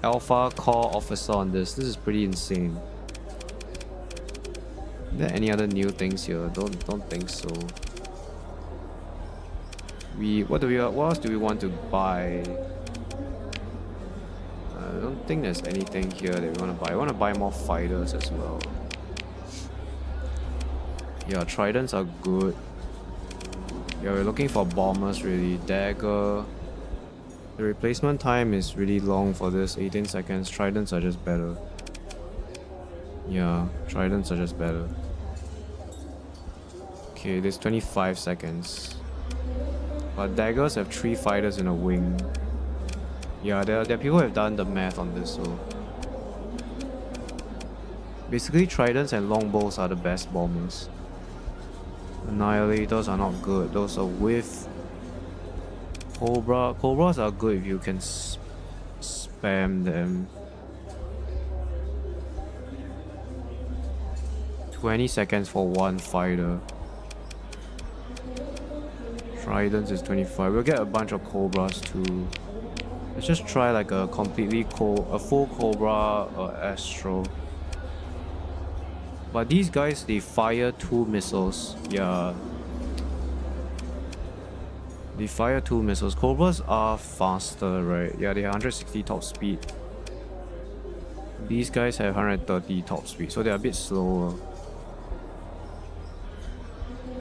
Alpha Core Officer on this is pretty insane. Are there any other new things here? Don't think so. What else do we want to buy? I don't think there's anything here that we want to buy. I want to buy more fighters as well. Yeah, Tridents are good. Yeah, we're looking for bombers really. Dagger. The replacement time is really long for this, 18 seconds. Tridents are just better. Yeah, Tridents are just better. Okay, there's 25 seconds. But daggers have 3 fighters in a wing. Yeah, there are people who have done the math on this, so... Basically, Tridents and Longbows are the best bombers. Annihilators are not good. Those are with... Cobras are good if you can spam them. 20 seconds for 1 fighter. Tridents is 25. We'll get a bunch of Cobras too. Let's just try like a full Cobra or Astro. But these guys, they fire 2 missiles. Yeah. They fire 2 missiles. Cobras are faster, right? Yeah, they have 160 top speed. These guys have 130 top speed, so they're a bit slower.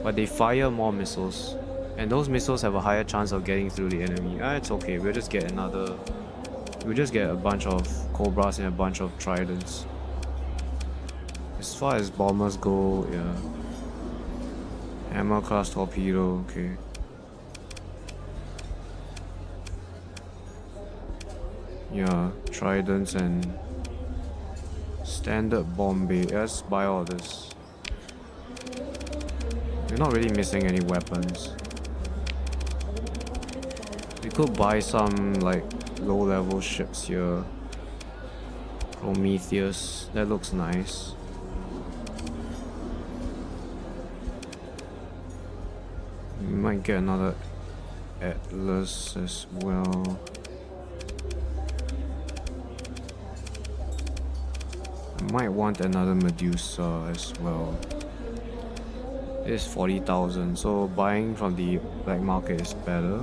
But they fire more missiles. And those missiles have a higher chance of getting through the enemy. It's okay, we'll just get another... We'll just get a bunch of Cobras and a bunch of Tridents. As far as bombers go, yeah. Hammer class torpedo, okay. Yeah, Tridents and standard bomb bay. Let's buy all this. We're not really missing any weapons. We could buy some like low-level ships here. Prometheus, that looks nice. We might get another Atlas as well. I might want another Medusa as well. It's 40,000, so buying from the black market is better.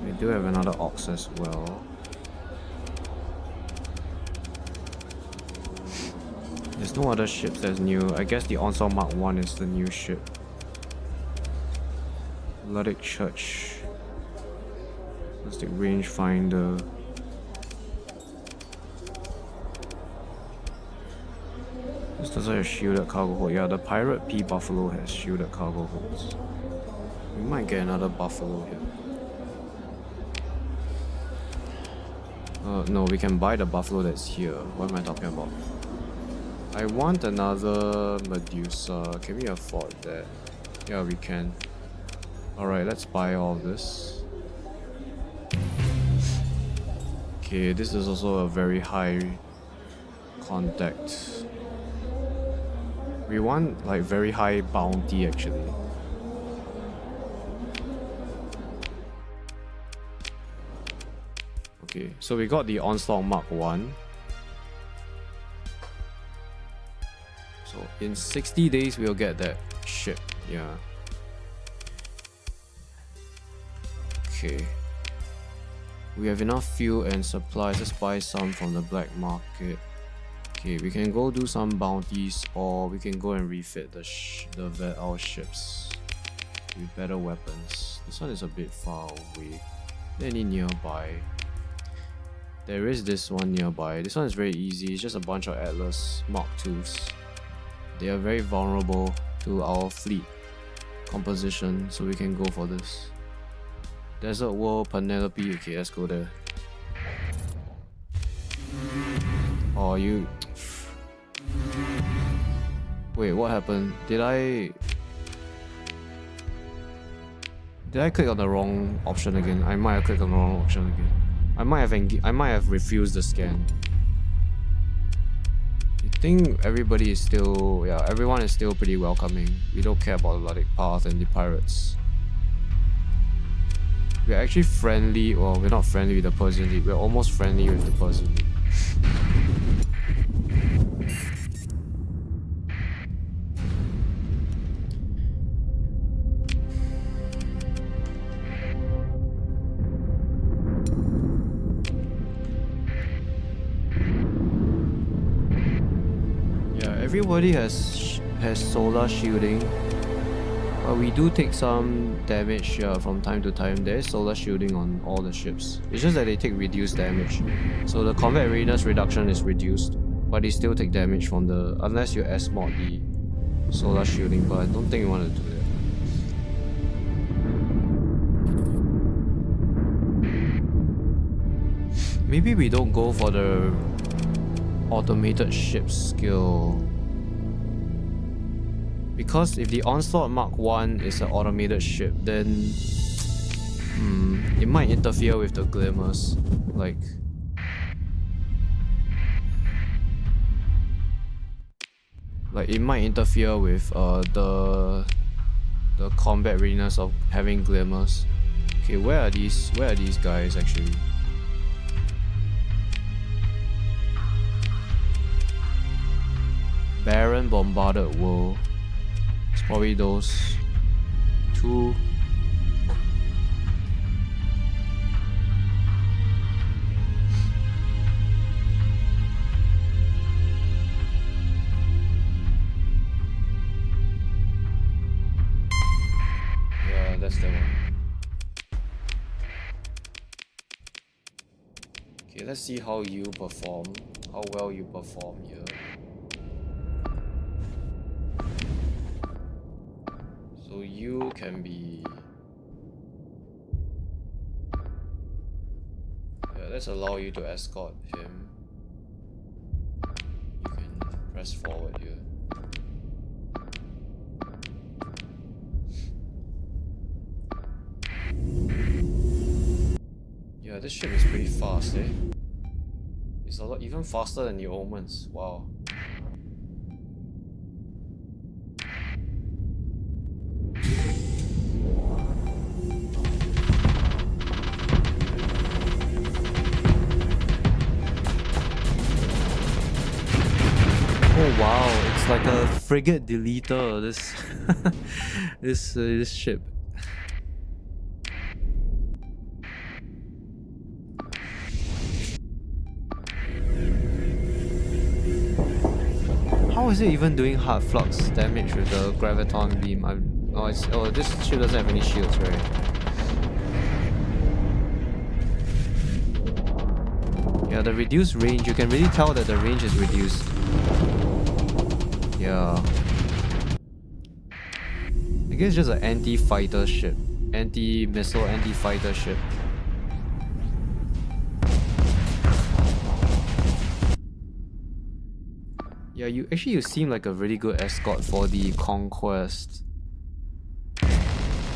We do have another Ox as well. There's no other ships that's new. I guess the Onslaught Mark 1 is the new ship. Luddic Church. That's the rangefinder. This doesn't have shielded cargo hold. Yeah, the Pirate P Buffalo has shielded cargo holds. We might get another Buffalo here. No, we can buy the Buffalo that's here. What am I talking about? I want another Medusa. Can we afford that? Yeah, we can. Alright, let's buy all this. Okay, this is also a very high contact. We want like very high bounty actually. Okay, so we got the Onslaught Mark 1. So in 60 days we'll get that ship, yeah. Okay. We have enough fuel and supplies. Let's buy some from the black market. Okay, we can go do some bounties, or we can go and refit our ships with better weapons. This one is a bit far away. Any nearby? There is this one nearby. This one is very easy. It's just a bunch of Atlas Mark IIs. They are very vulnerable to our fleet composition, so we can go for this. Desert World, Penelope. Okay, let's go there. Oh, you... Wait, what happened? Did I... Did I click on the wrong option again? I might have clicked on the wrong option again. I might have refused the scan. I think everybody is still, yeah, everyone is still pretty welcoming. We don't care about the Luddic Path and the pirates. We're actually friendly, well, we're not friendly with the Persian League, we're almost friendly with the Persian League. Everybody has solar shielding, but we do take some damage from time to time. There is solar shielding on all the ships. It's just that they take reduced damage, so the combat readiness reduction is reduced, but they still take damage from the, unless you S-mod the solar shielding. But I don't think you want to do that. Maybe we don't go for the automated ship skill. Because if the Onslaught Mark 1 is an automated ship, then it might interfere with the glimmers. Like it might interfere with the combat readiness of having glimmers. Okay, where are these guys actually? Barren bombarded world. It's probably those two. Yeah, that's the one. Okay, let's see how you perform. How well you perform here. So you can be... Yeah, let's allow you to escort him. You can press forward here. Yeah, this ship is pretty fast, eh? It's a lot, even faster than the Omens. Wow. Oh wow, it's like a frigate deleter, this ship. How is it even doing hard flux damage with the graviton beam? This ship doesn't have any shields, right? Yeah, the reduced range, you can really tell that the range is reduced. Yeah. I guess it's just an anti-fighter ship. Anti-missile, anti-fighter ship. Yeah, you seem like a really good escort for the Conquest.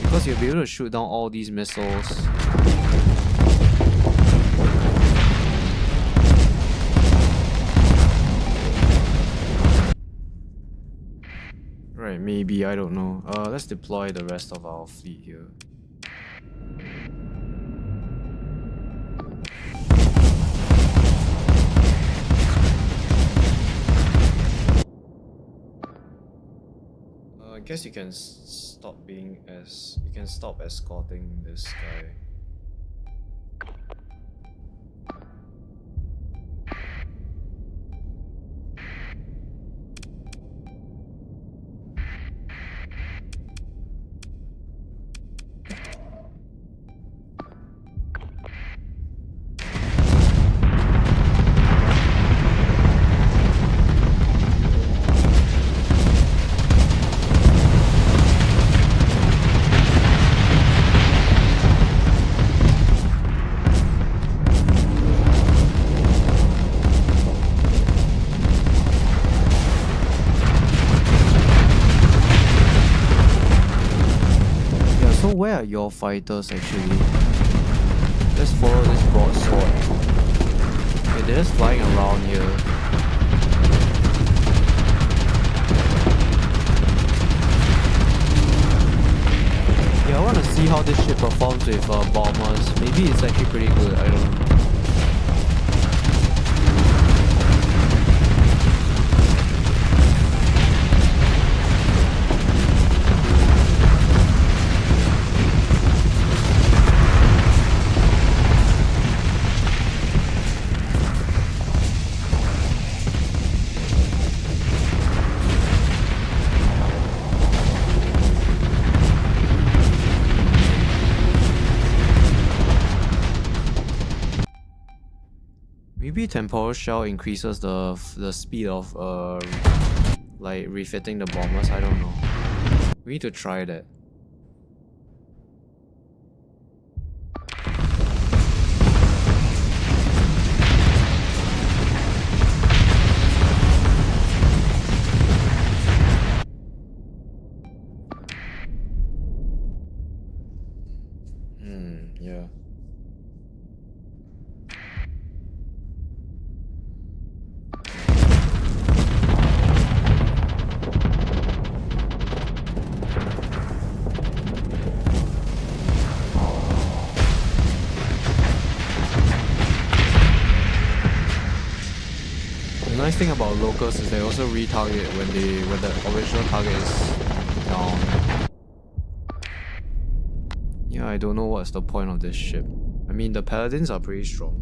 Because you'll be able to shoot down all these missiles. Right, maybe, I don't know. Let's deploy the rest of our fleet here. I guess you can stop escorting this guy. your fighters actually. Let's follow this broadsword. Okay, they're just flying around here. Yeah, I want to see how this ship performs with bombers. Maybe it's actually pretty good, I don't know. Maybe temporal shell increases the speed of like refitting the bombers. I don't know. We need to try that. Yeah. The nice thing about locals is they also retarget when the original target is down. Yeah, I don't know what's the point of this ship. I mean, the paladins are pretty strong.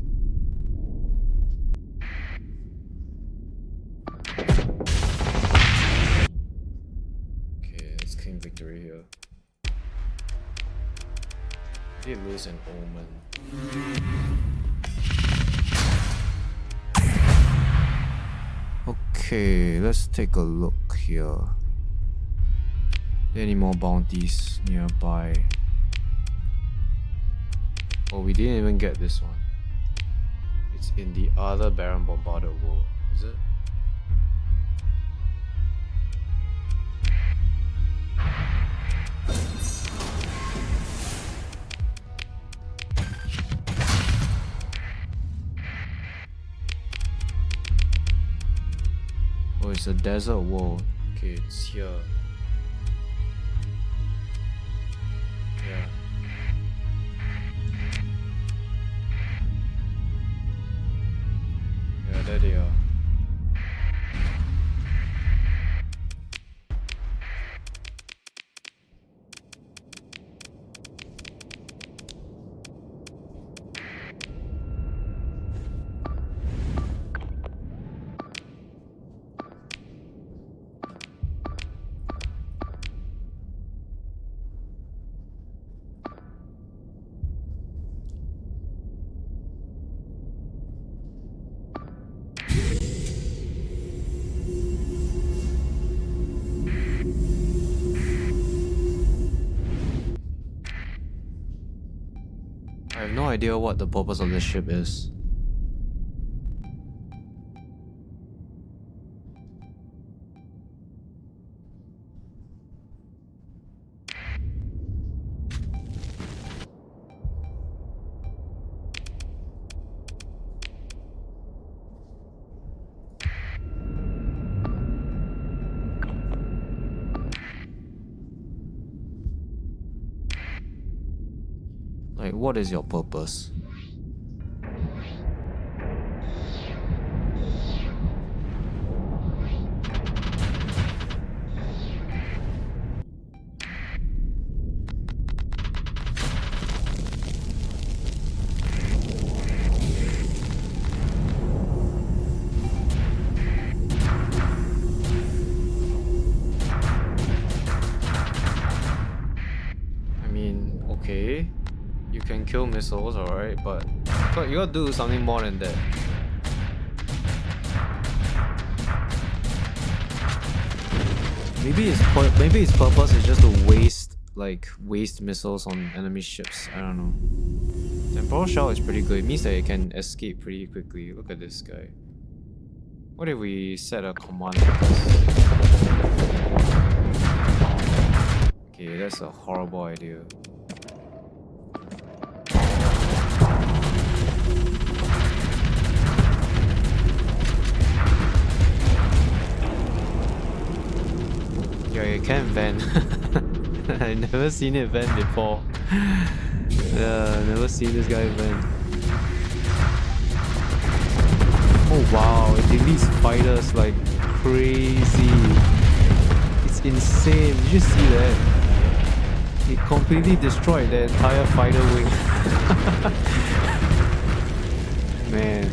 Okay, let's claim victory here. We did lose an omen. Okay, let's take a look here. Are there any more bounties nearby? Oh, we didn't even get this one. It's in the other Baron Bombarded World, is it? Oh, it's a desert world. Okay, it's here. Yeah. Yeah, there they are. I have no idea what the purpose of this ship is. Like, what is your purpose? I mean, okay. You can kill missiles, alright, but you gotta do something more than that. Maybe its purpose is just to waste missiles on enemy ships. I don't know. Temporal shell is pretty good. It means that it can escape pretty quickly. Look at this guy. What if we set a command like this? Okay, that's a horrible idea. vent. I never seen it vent before. Yeah, never seen this guy vent. Oh wow, it deletes fighters like crazy. It's insane. Did you see that? It completely destroyed the entire fighter wing. Man.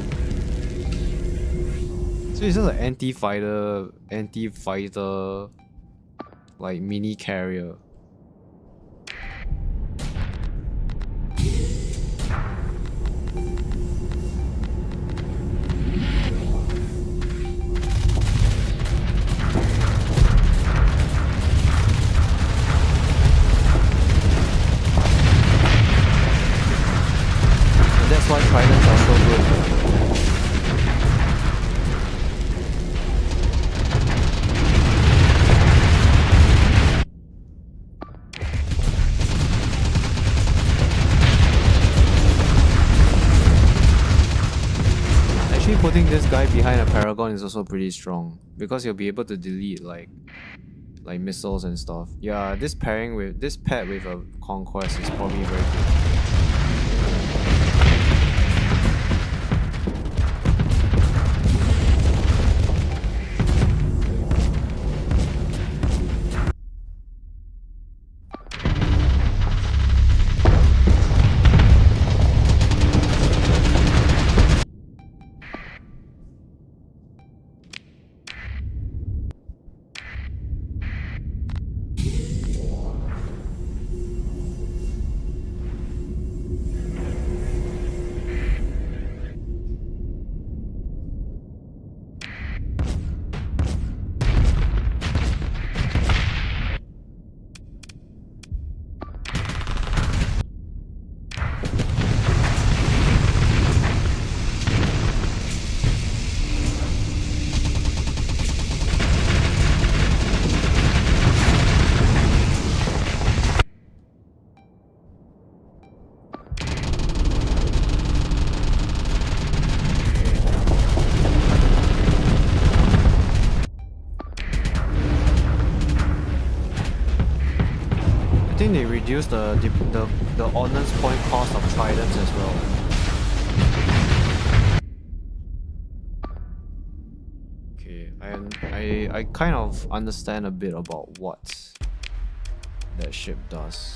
So it's just an anti-fighter, like mini carrier. And that's why Tridents are so good. Putting this guy behind a Paragon is also pretty strong because he'll be able to delete like missiles and stuff. Yeah, this paired with a Conquest is probably very good. I think they reduced the ordnance point cost of Tridents as well. Okay, I kind of understand a bit about what that ship does.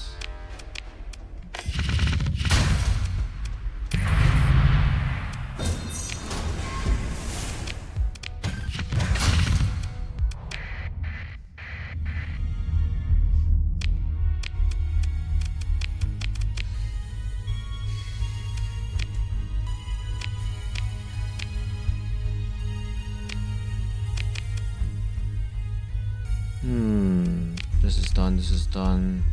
This is done.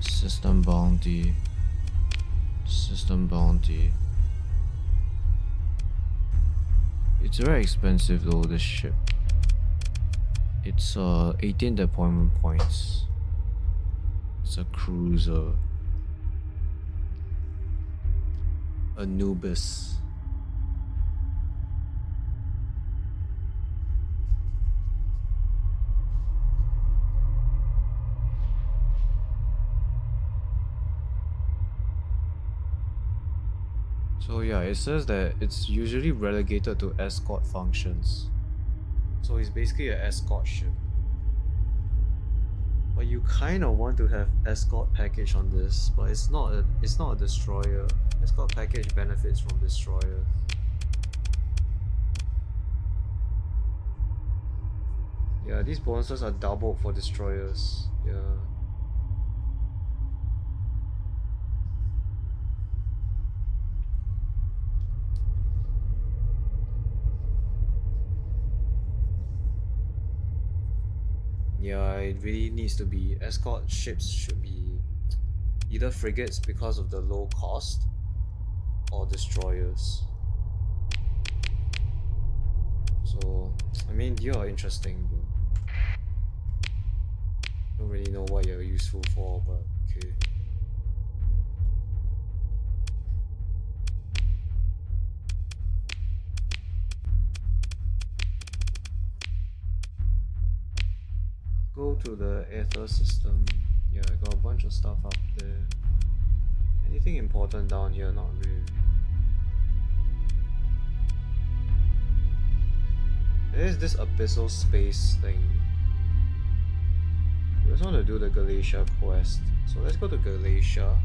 System bounty. It's very expensive though, this ship. It's 18 deployment points. It's a cruiser. Anubis. So yeah, it says that it's usually relegated to escort functions. So it's basically an escort ship. But you kind of want to have escort package on this, but it's not a destroyer. Escort package benefits from destroyer. Yeah, these bonuses are doubled for destroyers. Yeah. Yeah, it really needs to be. Escort ships should be either frigates because of the low cost or destroyers. So, I mean, you are interesting, bro. Don't really know what you're useful for, but okay. go to the Aether system. Yeah, I got a bunch of stuff up there. Anything important down here? Not really. There's this abyssal space thing. We just want to do the Galatia quest. So let's go to Galatia.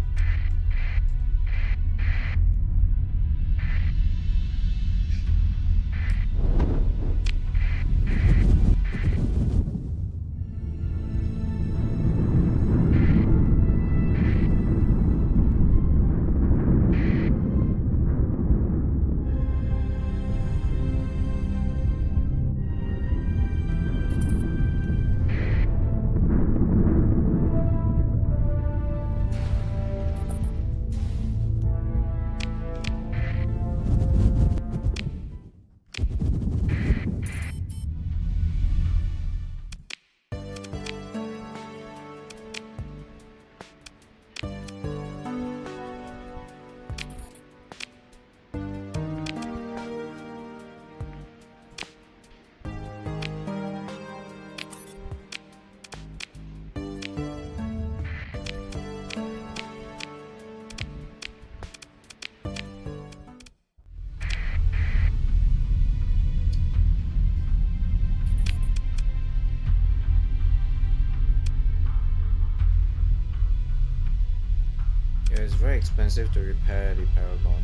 Yeah, it's very expensive to repair the Paragon.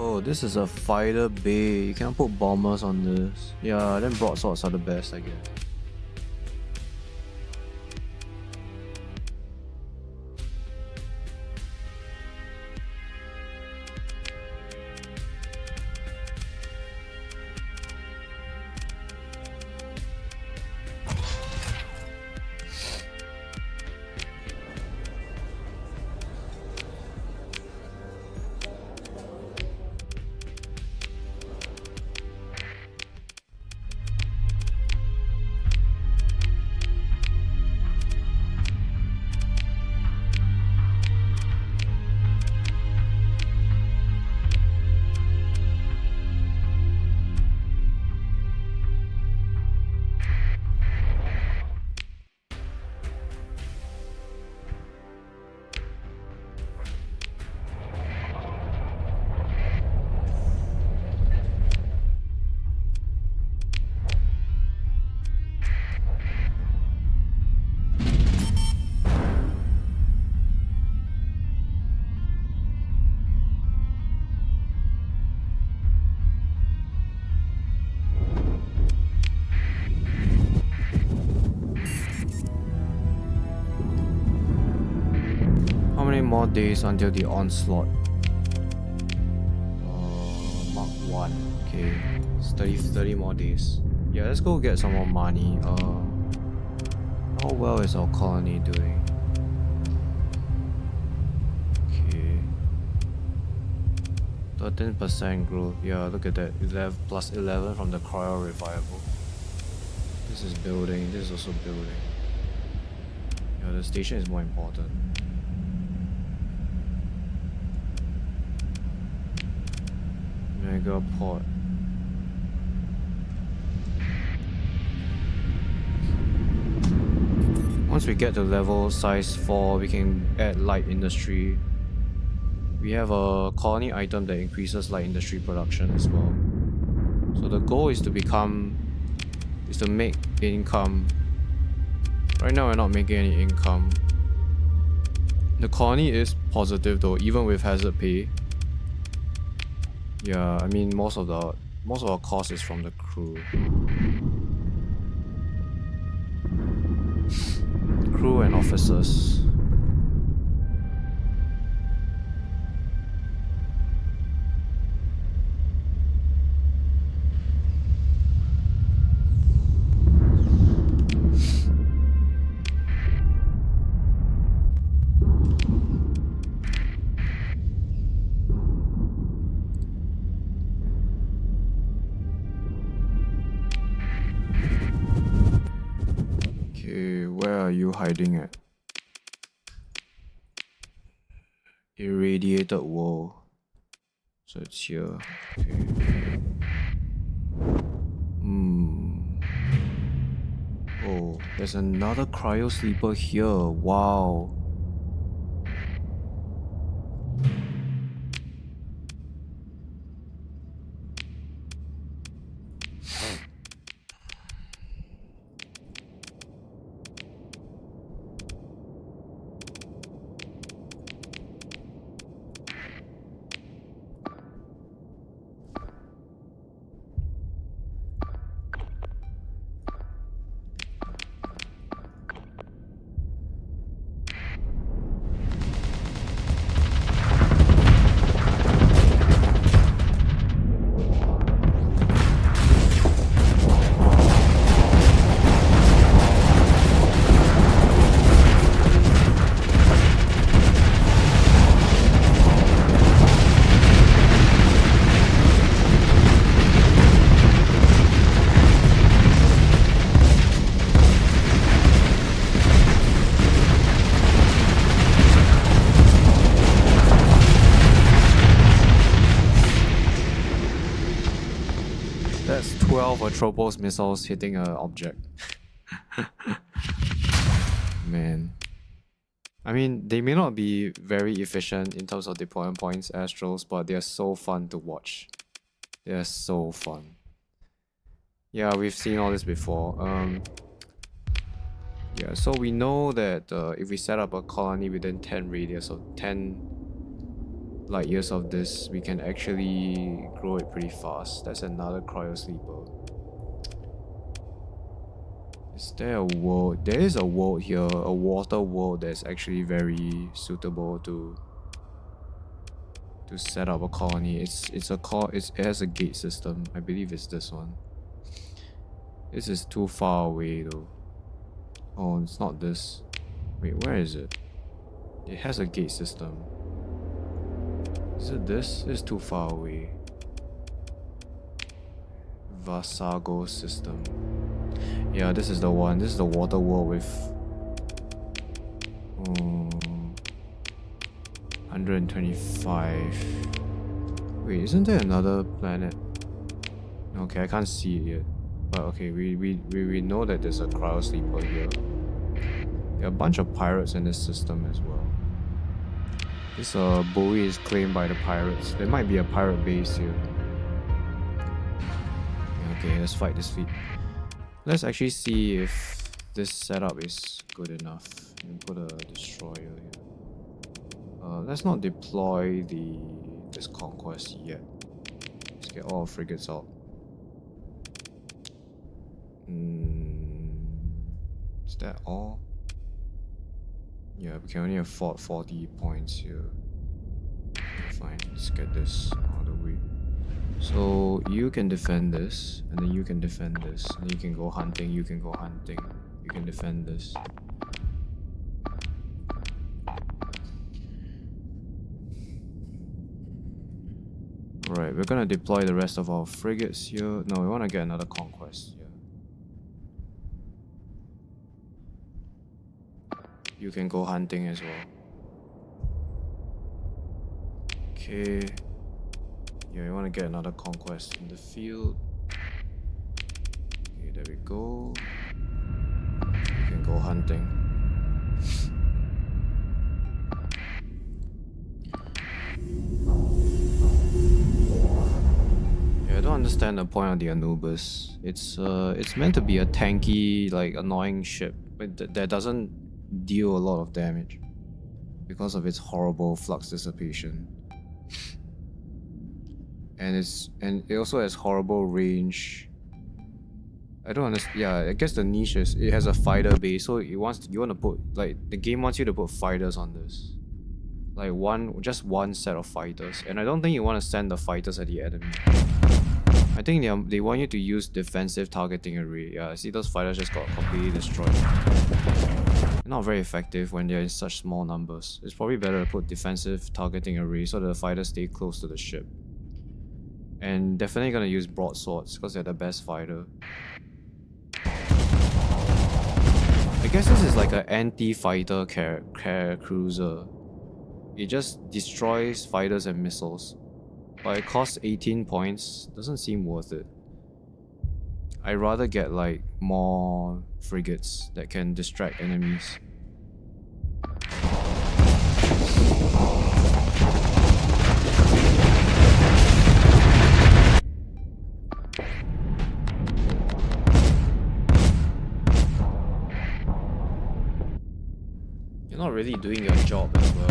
Oh, this is a fighter bay. You can't put bombers on this. Yeah, then broadswords are the best, I guess. More days until the onslaught. Mark 1. Okay. It's 30 more days. Yeah, let's go get some more money. How well is our colony doing? Okay. 13% growth. Yeah, look at that. 11 plus 11 from the cryo revival. This is building. This is also building. Yeah, the station is more important. Mega port. Once we get to level size 4, we can add light industry. We have a colony item that increases light industry production as well. So the goal is to make income. Right now we're not making any income. The colony is positive though, even with hazard pay. Yeah, I mean most of our cost is from the crew. Crew and officers. Where are you hiding at? Irradiated world. So it's here. Okay. Oh, there's another cryo sleeper here. Wow. That's 12 Atropos missiles hitting an object. Man. I mean, they may not be very efficient in terms of deployment points, Astros, but they're so fun to watch. They're so fun. Yeah, we've seen all this before. Yeah, so we know that if we set up a colony within 10 radius of 10 light years of this, we can actually grow it pretty fast. That's another cryo sleeper. Is there a world? There is a world here, a water world that's actually very suitable to set up a colony. It has a gate system. I believe it's this one. This is too far away though. Oh, it's not this. Wait, where is it? It has a gate system. Is it this? It's too far away. Vasago system. Yeah, this is the one. This is the water world with 125. Wait, isn't there another planet? Okay, I can't see it yet. But okay, we know that there's a cryo sleeper here. There are a bunch of pirates in this system as well. This buoy is claimed by the pirates. There might be a pirate base here. Okay, let's fight this fleet. Let's actually see if this setup is good enough. And put a destroyer here. Let's not deploy this conquest yet. Let's get all frigates out. Is that all? Yeah, we can only afford 40 points here. Fine, let's get this out of the way. So you can defend this, and then you can defend this, and then you can go hunting, you can go hunting, you can defend this. Alright, we're gonna deploy the rest of our frigates here. No, we wanna get another conquest here. You can go hunting as well. Okay. Yeah, we wanna get another conquest in the field. Okay, there we go. You can go hunting. I don't understand the point of the Anubis. It's meant to be a tanky, like annoying ship, but that doesn't deal a lot of damage because of its horrible flux dissipation. And it also has horrible range. I don't understand. Yeah, I guess the niche is it has a fighter base, so you want to put, like, the game wants you to put fighters on this. Like just one set of fighters, and I don't think you want to send the fighters at the enemy. I think they want you to use defensive targeting array. Yeah, see those fighters just got completely destroyed. They're not very effective when they're in such small numbers. It's probably better to put defensive targeting array so that the fighters stay close to the ship. And definitely gonna use broadswords because they're the best fighter. I guess this is like an anti-fighter cruiser. It just destroys fighters and missiles. But it costs 18 points, doesn't seem worth it. I'd rather get like more frigates that can distract enemies. You're not really doing your job as well.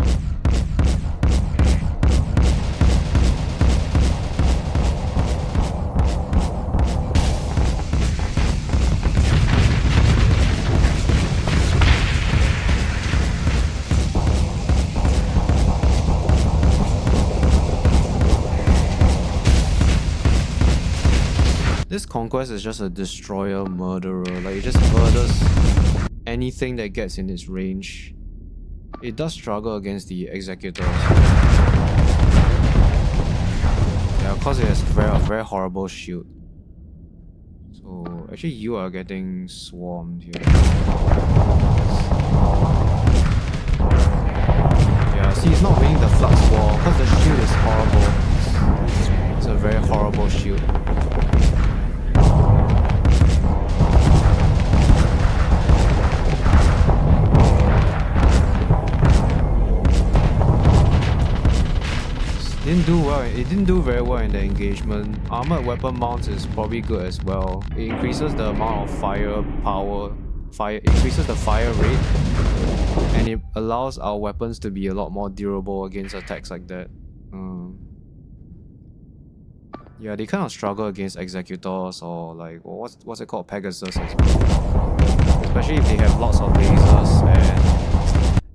This conquest is just a destroyer murderer, like it just murders anything that gets in its range. It does struggle against the executors. Yeah, of course it has a very horrible shield. So actually you are getting swarmed here. Yeah, see, it's not winning the flux war because the shield is horrible. It's a very horrible shield. It didn't do very well in the engagement. Armored weapon mounts is probably good as well. It increases the amount of increases the fire rate, and it allows our weapons to be a lot more durable against attacks like that. Yeah, they kind of struggle against executors or like what's it called, Pegasus as well. Especially if they have lots of lasers and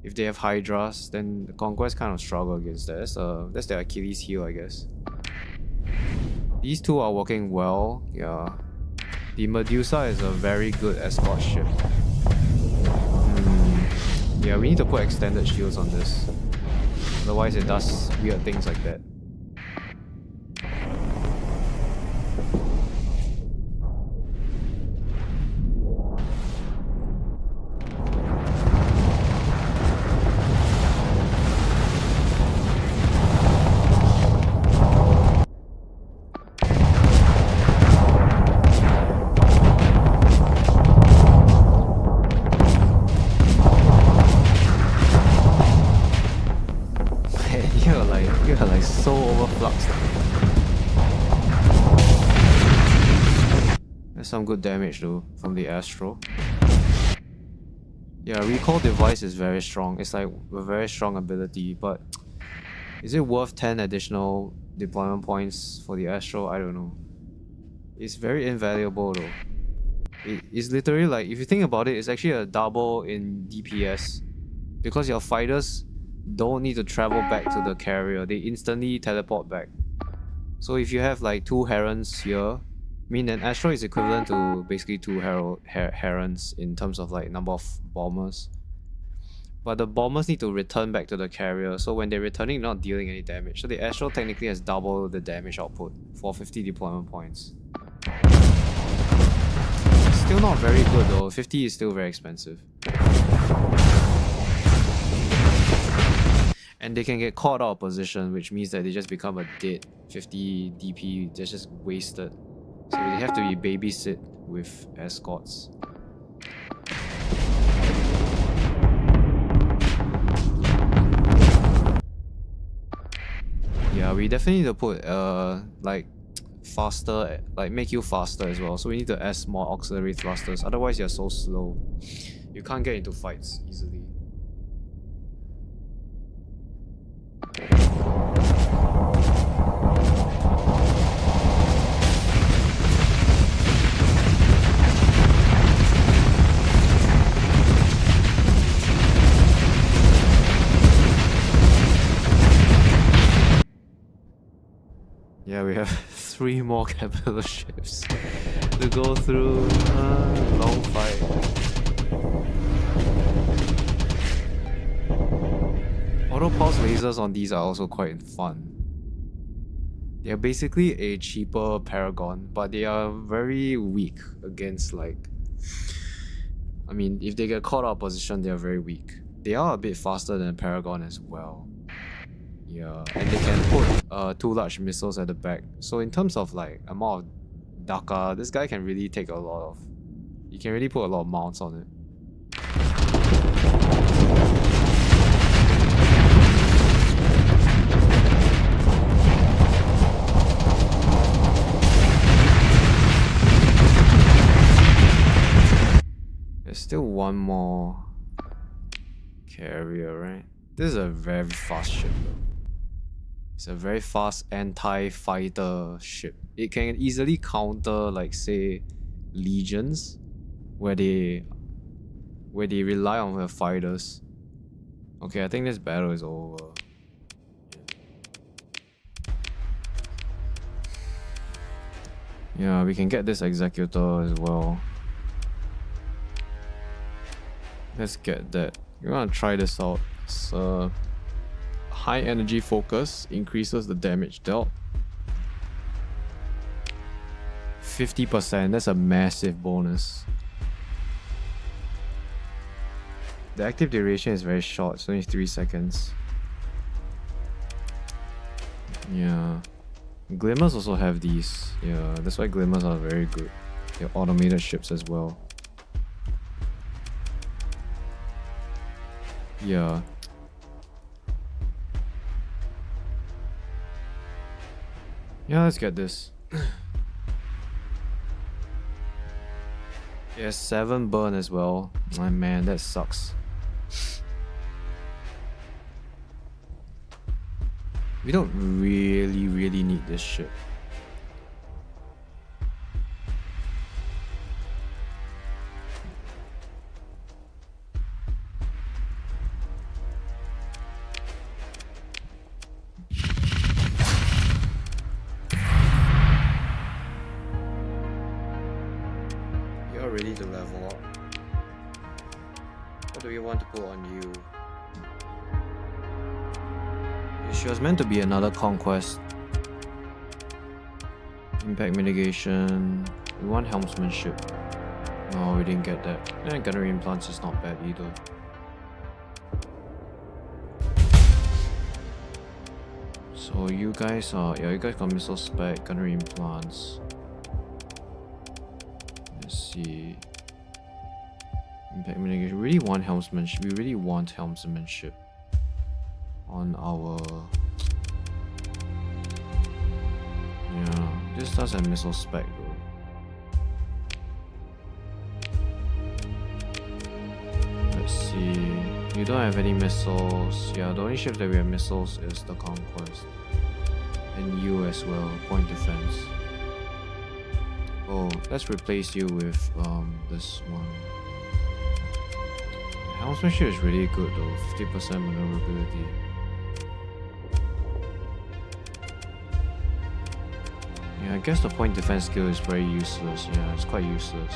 if they have Hydras, then the Conquest kind of struggle against that. That's their Achilles heel, I guess. These two are working well, yeah. The Medusa is a very good escort ship. Yeah, we need to put extended shields on this. Otherwise it does weird things like that. You're like so overfluxed. That's some good damage though from the Astro. Yeah, recall device is very strong. It's like a very strong ability, but is it worth 10 additional deployment points for the Astro? I don't know. It's very invaluable though. It's literally like, if you think about it, it's actually a double in DPS because your fighters don't need to travel back to the carrier. They instantly teleport back. So if you have like 2 Herons here, I mean an Astro is equivalent to basically 2 Herons in terms of like number of bombers. But the bombers need to return back to the carrier, so when they're returning, they're not dealing any damage. So the Astro technically has double the damage output for 50 deployment points. Still not very good though, 50 is still very expensive. And they can get caught out of position, which means that they just become a dead 50 DP, they're just wasted. So they have to be babysit with escorts. Yeah, we definitely need to put like faster, like make you faster as well. So we need to add more auxiliary thrusters. Otherwise, you're so slow. You can't get into fights easily. Yeah, we have 3 more capital ships to go through. Long fight. Auto pulse lasers on these are also quite fun. They're basically a cheaper Paragon, but they are very weak against, like, I mean, if they get caught out of position, they are very weak. They are a bit faster than Paragon as well. Yeah, and they can put 2 large missiles at the back. So in terms of like amount of Daka, this guy can really take a lot of... You can really put a lot of mounts on it. There's still one more carrier, right? This is a very fast ship though. It's a very fast anti-fighter ship. It can easily counter, like, say, legions, where they rely on their fighters. Okay, I think this battle is over. Yeah, we can get this executor as well. Let's get that. We're gonna try this out. It's high energy focus, increases the damage dealt. 50%, that's a massive bonus. The active duration is very short, it's only 3 seconds. Yeah. Glimmers also have these. Yeah, that's why Glimmers are very good. They're automated ships as well. Yeah. Yeah, let's get this. Yeah, 7 burn as well. Oh man, that sucks. We don't really need this ship. You're ready to level up. What do we want to put on you? She was meant to be another conquest. Impact mitigation. We want helmsmanship. No, we didn't get that. And gunnery implants is not bad either. So you guys are... Yeah, you guys got missile spec, gunnery implants. Let's see. Impact mitigation. We really want helmsmanship. We really want helmsmanship on our... Yeah, this does have missile spec though. Let's see. You don't have any missiles. Yeah, the only ship that we have missiles is the Conquest. And you as well, point defense. Oh, let's replace you with this one. Helmsmanship is really good though, 50% maneuverability. Yeah, I guess the point defense skill is very useless. Yeah, it's quite useless.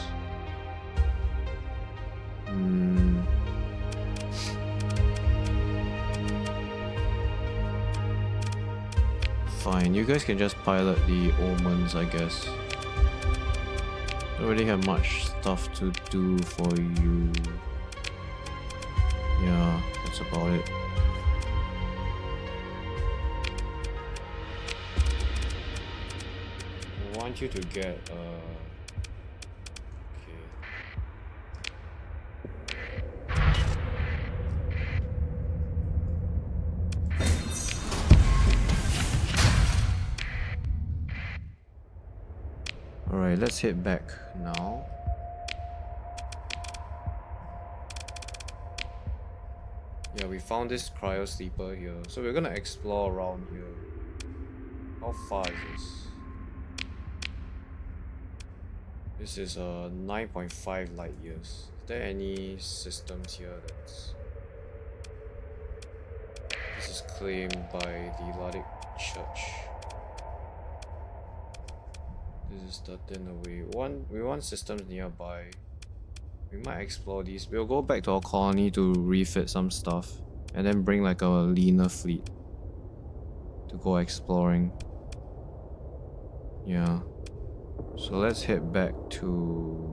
fine. You guys can just pilot the omens, I guess. Don't really have much stuff to do for you. Yeah, that's about it. I want you to get Alright, let's head back now. Yeah, we found this cryo sleeper here. So we're gonna explore around here. How far is this? This is 9.5 light years. Is there any systems here that's... This is claimed by the Ludic Church. This is 13 away. We want systems nearby. We might explore these. We'll go back to our colony to refit some stuff. And then bring like a leaner fleet to go exploring. Yeah. So let's head back to...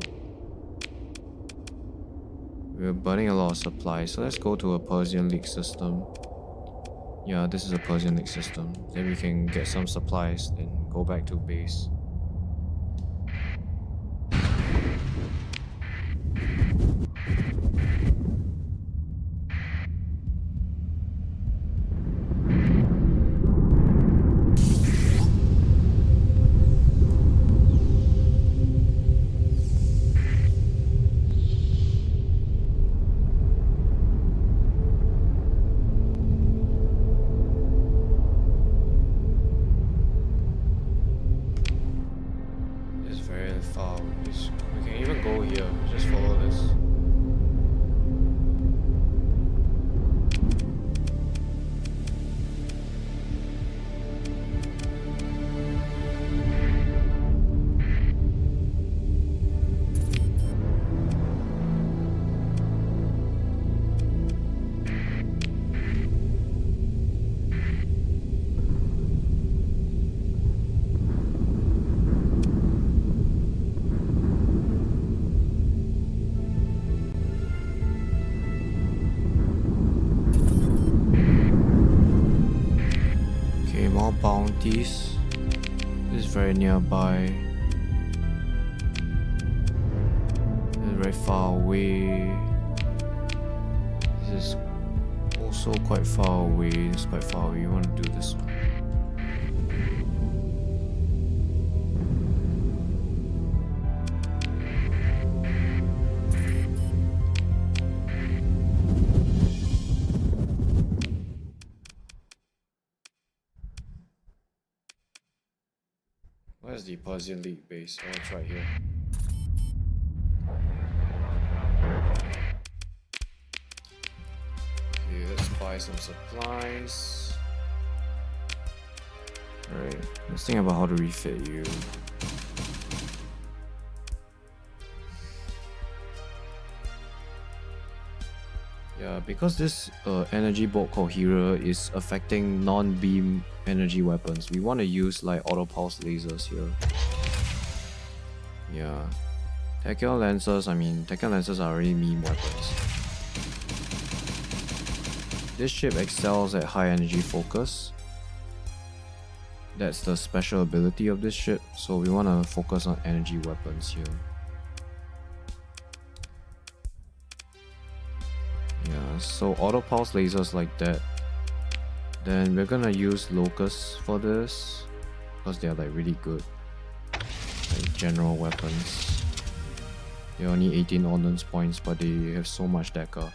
We're burning a lot of supplies. So let's go to a Persian League system. Yeah, this is a Persian League system. Then we can get some supplies and go back to base. We can even go here, just follow this. Bounties. This is very nearby. This is very far away. This is also quite far away. This is quite far away. You want to do this one. Where's the Persian League base? Oh, it's right here. Okay, let's buy some supplies. Alright, let's think about how to refit you. Yeah, because this energy bolt coherer is affecting non-beam energy weapons, we want to use like auto pulse lasers here. Yeah, tachyon lancers, tachyon lancers are already meme weapons. This ship excels at high energy focus. That's the special ability of this ship, so we want to focus on energy weapons here. Yeah, so auto pulse lasers like that. Then we're gonna use locusts for this because they're like really good, like general weapons. They only 18 ordnance points, but they have so much deca.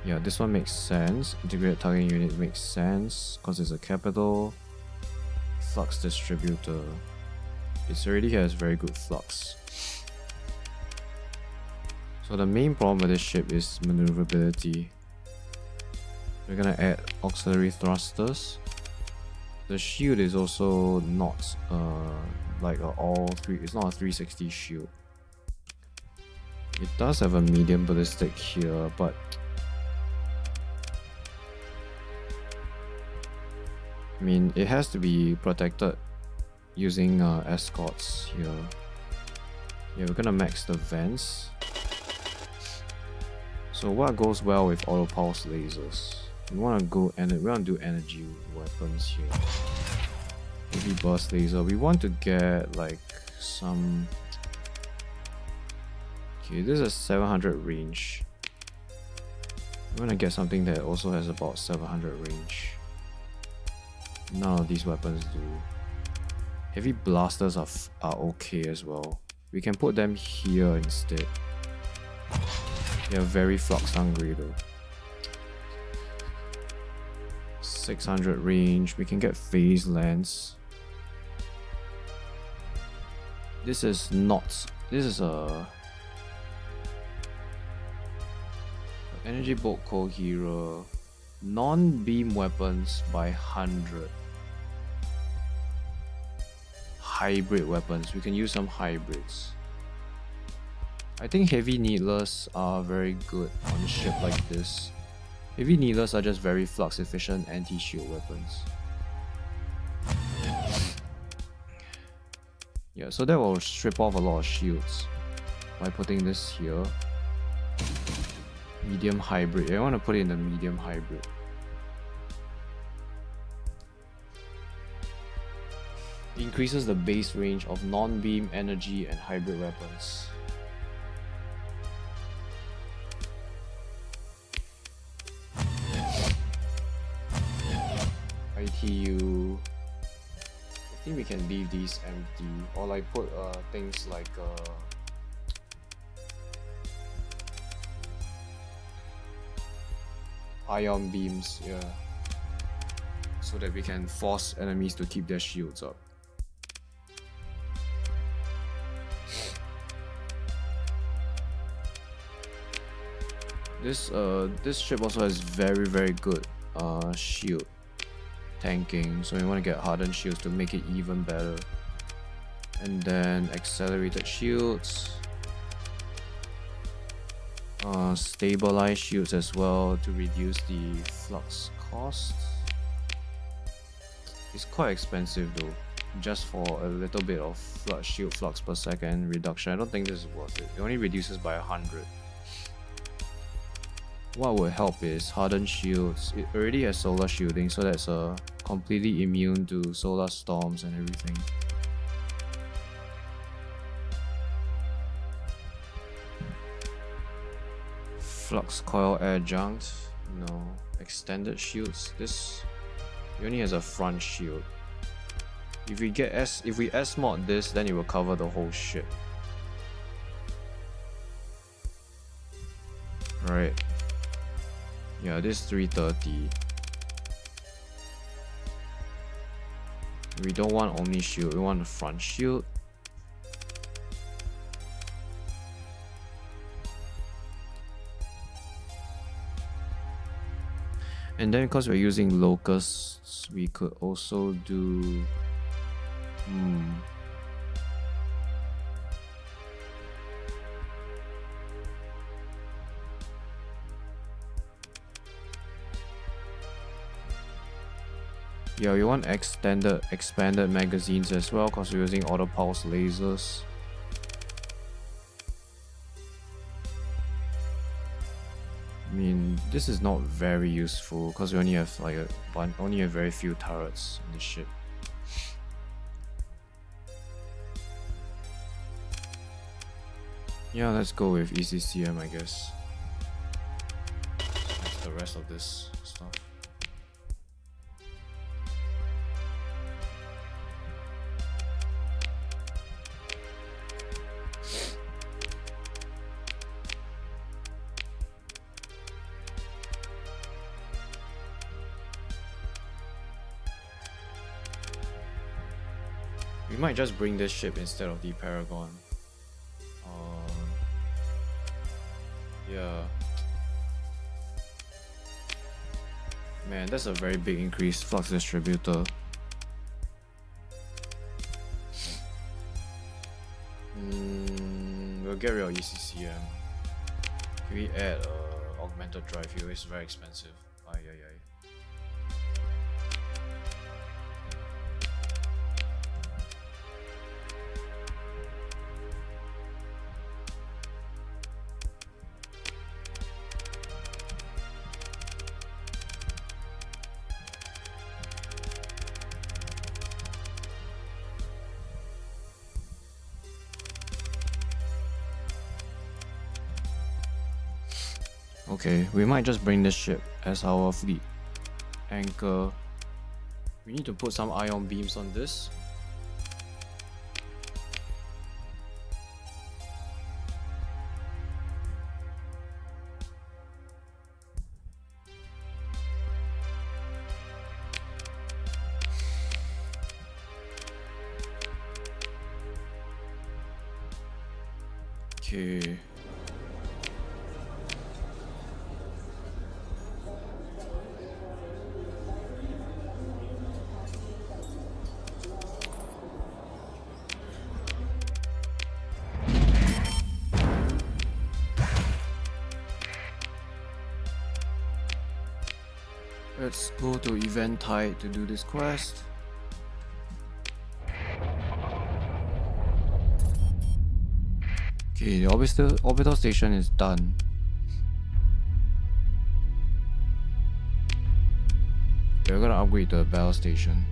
Yeah, this one makes sense. Integrated targeting unit makes sense because it's a capital. Flux distributor. It already has very good flux. So the main problem with this ship is maneuverability. We're gonna add auxiliary thrusters. The shield is also not like a it's not a 360 shield. It does have a medium ballistic here, but I mean, it has to be protected using escorts here. Yeah, we're gonna max the vents. So what goes well with auto pulse lasers? We wanna do energy weapons here. Heavy burst laser. We want to get like some. Okay, this is 700 range. We wanna get something that also has about 700 range. None of these weapons do. Heavy blasters are okay as well. We can put them here instead. They are very flux hungry though. 600 range. We can get phase lens. This is not. This is a energy bolt coherer. Non-beam weapons by 100. Hybrid weapons. We can use some hybrids. I think heavy needlers are very good on a ship like this. Heavy needlers are just very flux efficient anti-shield weapons. Yeah, so that will strip off a lot of shields by putting this here. Medium hybrid. I want to put it in the medium hybrid. Increases the base range of non-beam, energy, and hybrid weapons. ITU. I think we can leave these empty, or like put things like ion beams, yeah, so that we can force enemies to keep their shields up. This ship also has very good shield tanking, so we want to get hardened shields to make it even better. And then accelerated shields, stabilized shields as well to reduce the flux cost. It's quite expensive though, just for a little bit of shield flux per second reduction. I don't think this is worth it. It only reduces by 100. What would help is hardened shields. It already has solar shielding, so that's completely immune to solar storms and everything. Flux coil adjunct, no. Extended shields. This it only has a front shield. If we S mod this, then it will cover the whole ship. Right. Yeah, this 330. We don't want Omni shield, we want a front shield. And then because we're using locusts, we could also do yeah, we want expanded magazines as well because we're using auto pulse lasers. I mean, this is not very useful because we only have like only have very few turrets in the ship. Yeah, let's go with ECCM, I guess. That's the rest of this stuff. We might just bring this ship instead of the Paragon. Yeah. Man, that's a very big increase. Flux distributor. We'll get rid of ECCM. Can we add augmented drive here? It's very expensive. Okay, we might just bring this ship as our fleet. Anchor. We need to put some ion beams on this. Okay. Let's go to event tide to do this quest. Okay, the orbital station is done. We're gonna upgrade to a battle station.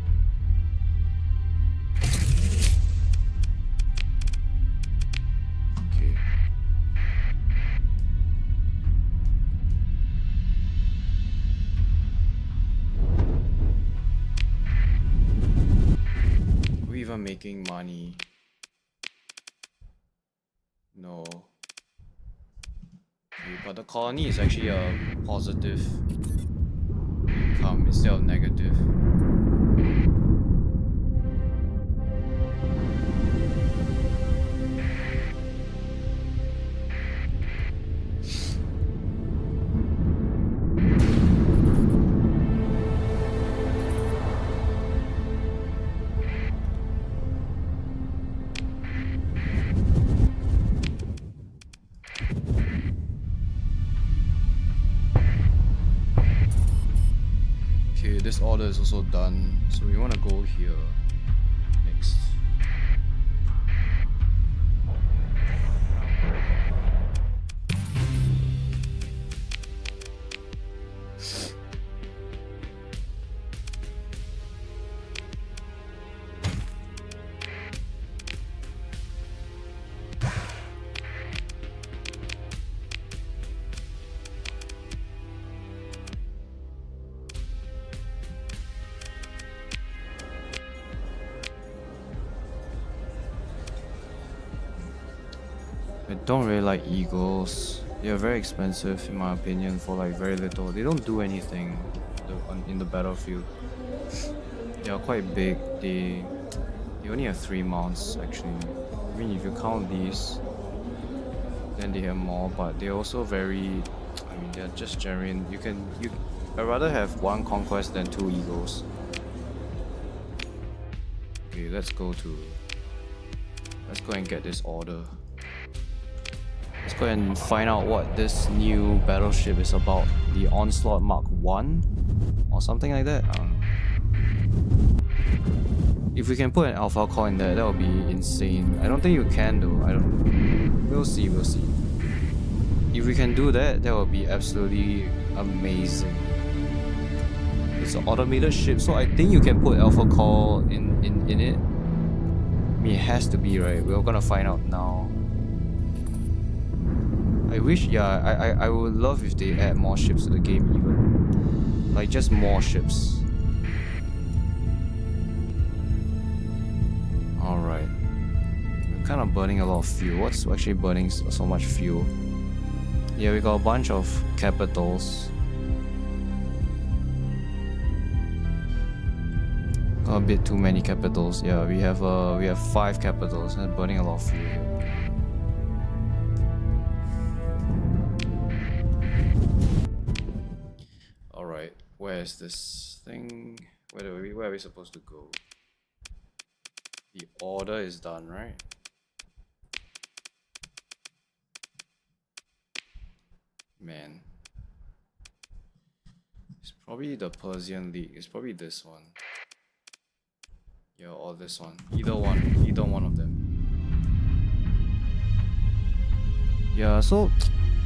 Okay. Are we even making money? No. Okay, but the colony is actually a positive income instead of negative. Okay, this order is also done, so we want to go here next. I don't really like eagles. They are very expensive in my opinion for like very little. They don't do anything in the battlefield. They are quite big. They only have 3 mounts actually. I mean if you count these, then they have more, but they're also very, I mean they're just genuine. I'd rather have 1 conquest than 2 eagles. Okay, let's go and get this order. Let's go and find out what this new battleship is about. The Onslaught Mark 1 or something like that. I don't know. If we can put an alpha core in there, that would be insane. I don't think you can though. I don't know. We'll see. If we can do that, that would be absolutely amazing. It's an automated ship, so I think you can put alpha core in it. I mean, it has to be, right? We're gonna find out now. I wish, yeah, I would love if they add more ships to the game even. Like, just more ships. Alright. We're kind of burning a lot of fuel. What's actually burning so much fuel? Yeah, we got a bunch of capitals. Got a bit too many capitals. Yeah, we have 5 capitals and burning a lot of fuel here. Where is this thing? Where are we supposed to go? The order is done, right? Man. It's probably the Persian League. It's probably this one. Yeah, or this one. Either one of them. Yeah, so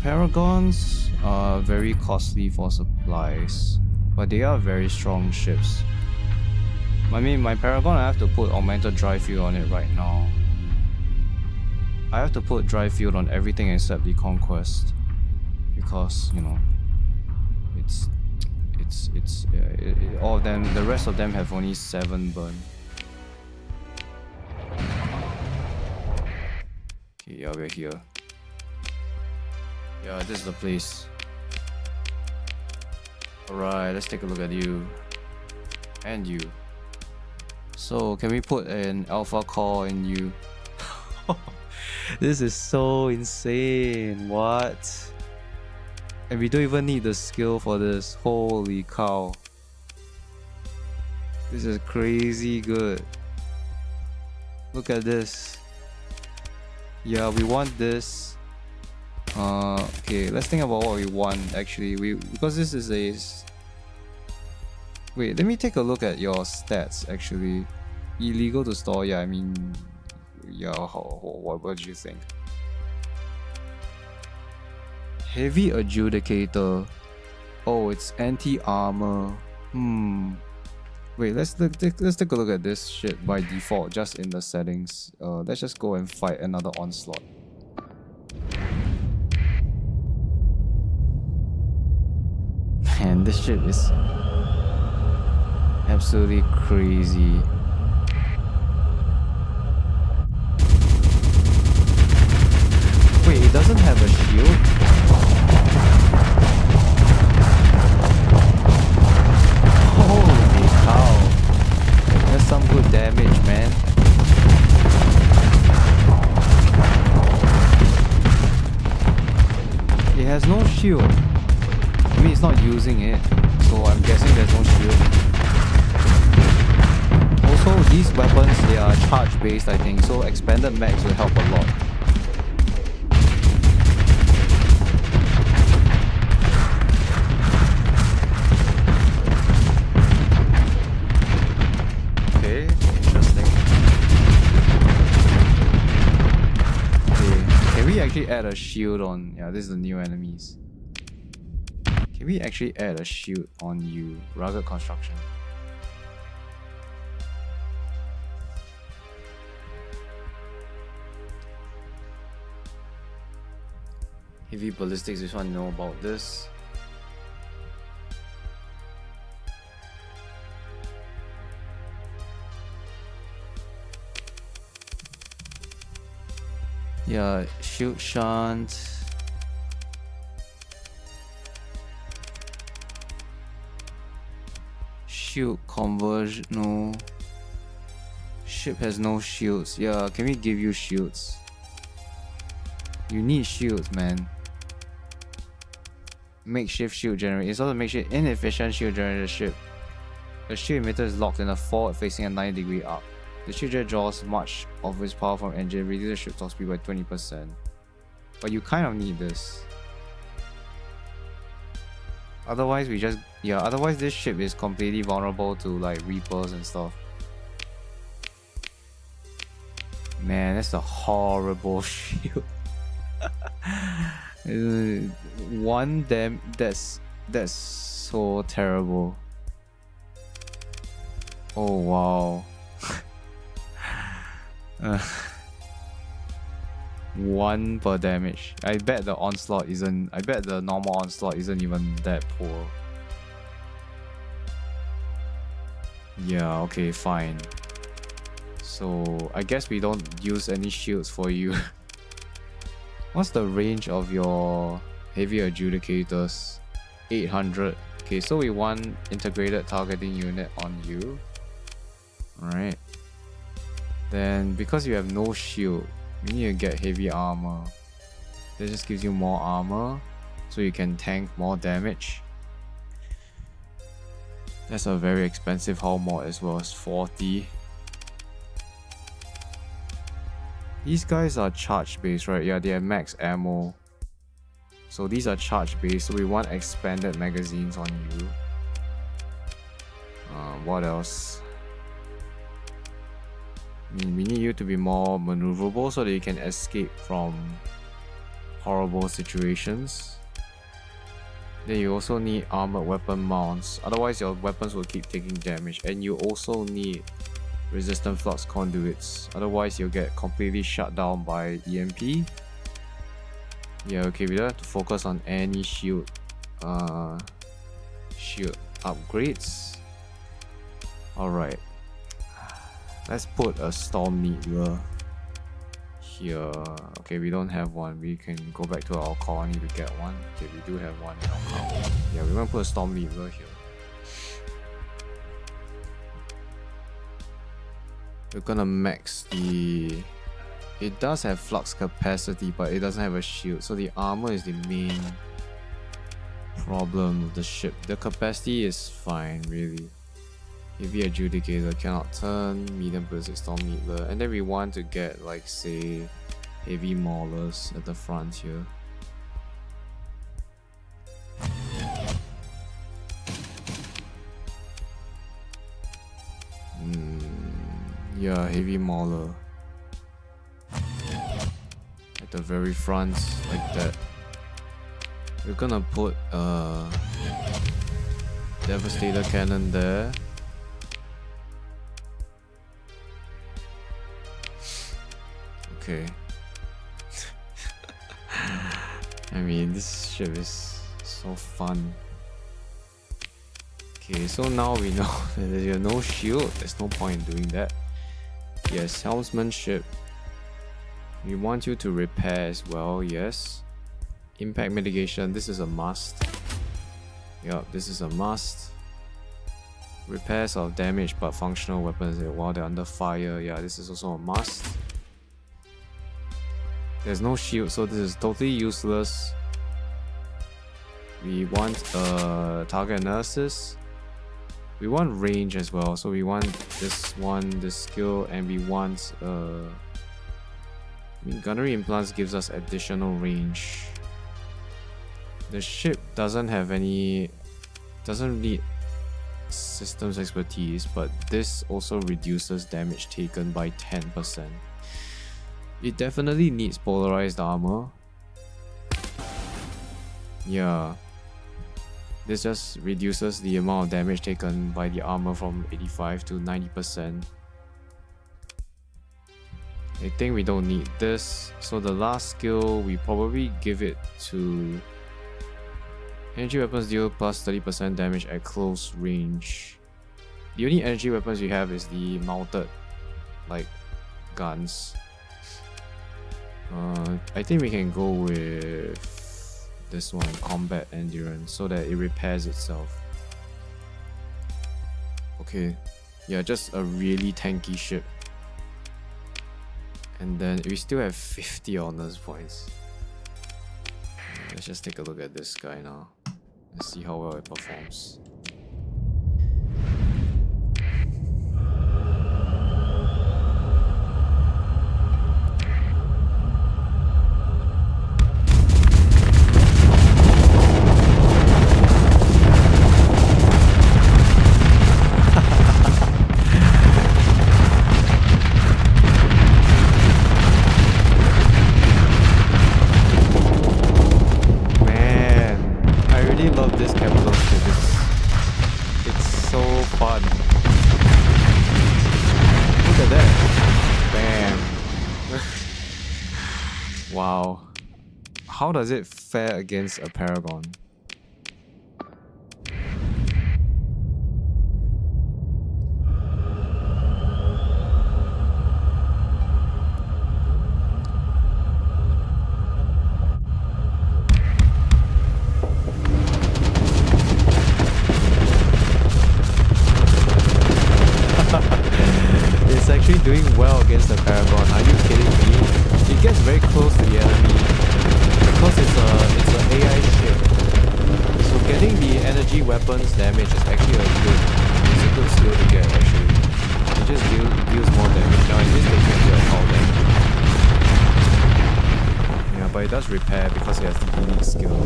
Paragons are very costly for supplies, but they are very strong ships. I mean, my Paragon, I have to put augmented dry fuel on it right now. I have to put dry fuel on everything except the Conquest. because you know it's all of them. The rest of them have only 7 burn. Okay, yeah, we're here. Yeah, this is the place. Alright, let's take a look at you. And you. So, can we put an alpha core in you? This is so insane. What? And we don't even need the skill for this. Holy cow. This is crazy good. Look at this. Yeah, we want this. Okay, let's think about what we want actually. Because this is a... Wait, let me take a look at your stats actually. Illegal to store, yeah, I mean... Yeah, what do you think? Heavy Adjudicator. Oh, it's anti-armor. Wait, let's take a look at this shit by default, just in the settings. Let's just go and fight another onslaught. Man, this shit is absolutely crazy. Wait, it doesn't have a shield? Holy cow. That's some good damage, man. It has no shield. I mean, it's not using it, so I'm guessing there's no shield. Also, these weapons, they are charge based, I think, so expanded max will help a lot. Actually add a shield on... Yeah, this is the new enemies. Can we actually add a shield on you? Rugged construction. Heavy ballistics, this one know about this. Yeah, shield shunt. Shield conversion, no. Ship has no shields. Yeah, can we give you shields? You need shields, man. Makeshift shield generator. It's also makeshift inefficient shield generator ship. The shield emitter is locked in a forward facing a 90-degree arc. The shield generator draws much of its power from engine, reduces the ship's top speed by 20%. But you kind of need this. Otherwise we just... Yeah, otherwise this ship is completely vulnerable to like Reapers and stuff. Man, that's a horrible shield. One damn... That's so terrible. Oh wow. 1 per damage. I bet the onslaught isn't... I bet the normal onslaught isn't even that poor. Yeah, okay, fine. So I guess we don't use any shields for you. What's the range of your heavy adjudicators? 800. Okay, so we want integrated targeting unit on you. Alright. Then because you have no shield, you need to get heavy armor. That just gives you more armor, so you can tank more damage. That's a very expensive hull mod as well, as 40. These guys are charge based, right? Yeah, they have max ammo. So these are charge based, so we want expanded magazines on you. What else? I mean, we need you to be more maneuverable so that you can escape from horrible situations. Then you also need armored weapon mounts, otherwise your weapons will keep taking damage. And you also need resistant flux conduits, otherwise you'll get completely shut down by EMP. Yeah, okay, we don't have to focus on any shield upgrades. Alright. Let's put a Storm Needler here. Okay, we don't have one. We can go back to our colony to get one. Okay, we do have one in our colony. Yeah, we're gonna put a Storm Needler here. We're gonna max the... It does have flux capacity, but it doesn't have a shield, so the armor is the main problem of the ship. The capacity is fine, really. Heavy Adjudicator cannot turn, medium ballistic Storm Needler, and then we want to get, like, say, heavy maulers at the front here. Yeah, heavy mauler. At the very front, like that. We're gonna put Devastator Cannon there. Okay. I mean, this ship is so fun. Okay, so now we know that there's no shield. There's no point in doing that. Yes, helmsmanship. We want you to repair as well, yes. Impact mitigation, this is a must. Yup, this is a must. Repairs of damage but functional weapons while they're under fire, yeah, this is also a must. There's no shield, so this is totally useless. We want target analysis. We want range as well, so we want this one, this skill, and we want gunnery implants gives us additional range. The ship doesn't have any, doesn't need systems expertise, but this also reduces damage taken by 10%. It definitely needs polarized armor. Yeah. This just reduces the amount of damage taken by the armor from 85 to 90%. I think we don't need this. So the last skill, we probably give it to... Energy weapons deal plus 30% damage at close range. The only energy weapons we have is the mounted, like, guns. I think we can go with this one, combat endurance, so that it repairs itself. Okay, yeah, just a really tanky ship. And then we still have 50 honors points. Let's just take a look at this guy now. Let's see how well it performs. Wow. How does it fare against a Paragon? It's actually doing well against the Paragon. Are you kidding me? It gets very close to the enemy because it's a AI ship. So getting the energy weapons damage is actually it's a good skill to get actually. It just deals more damage. Now in this they can do a call damage. Yeah, but it does repair because it has the unique skill.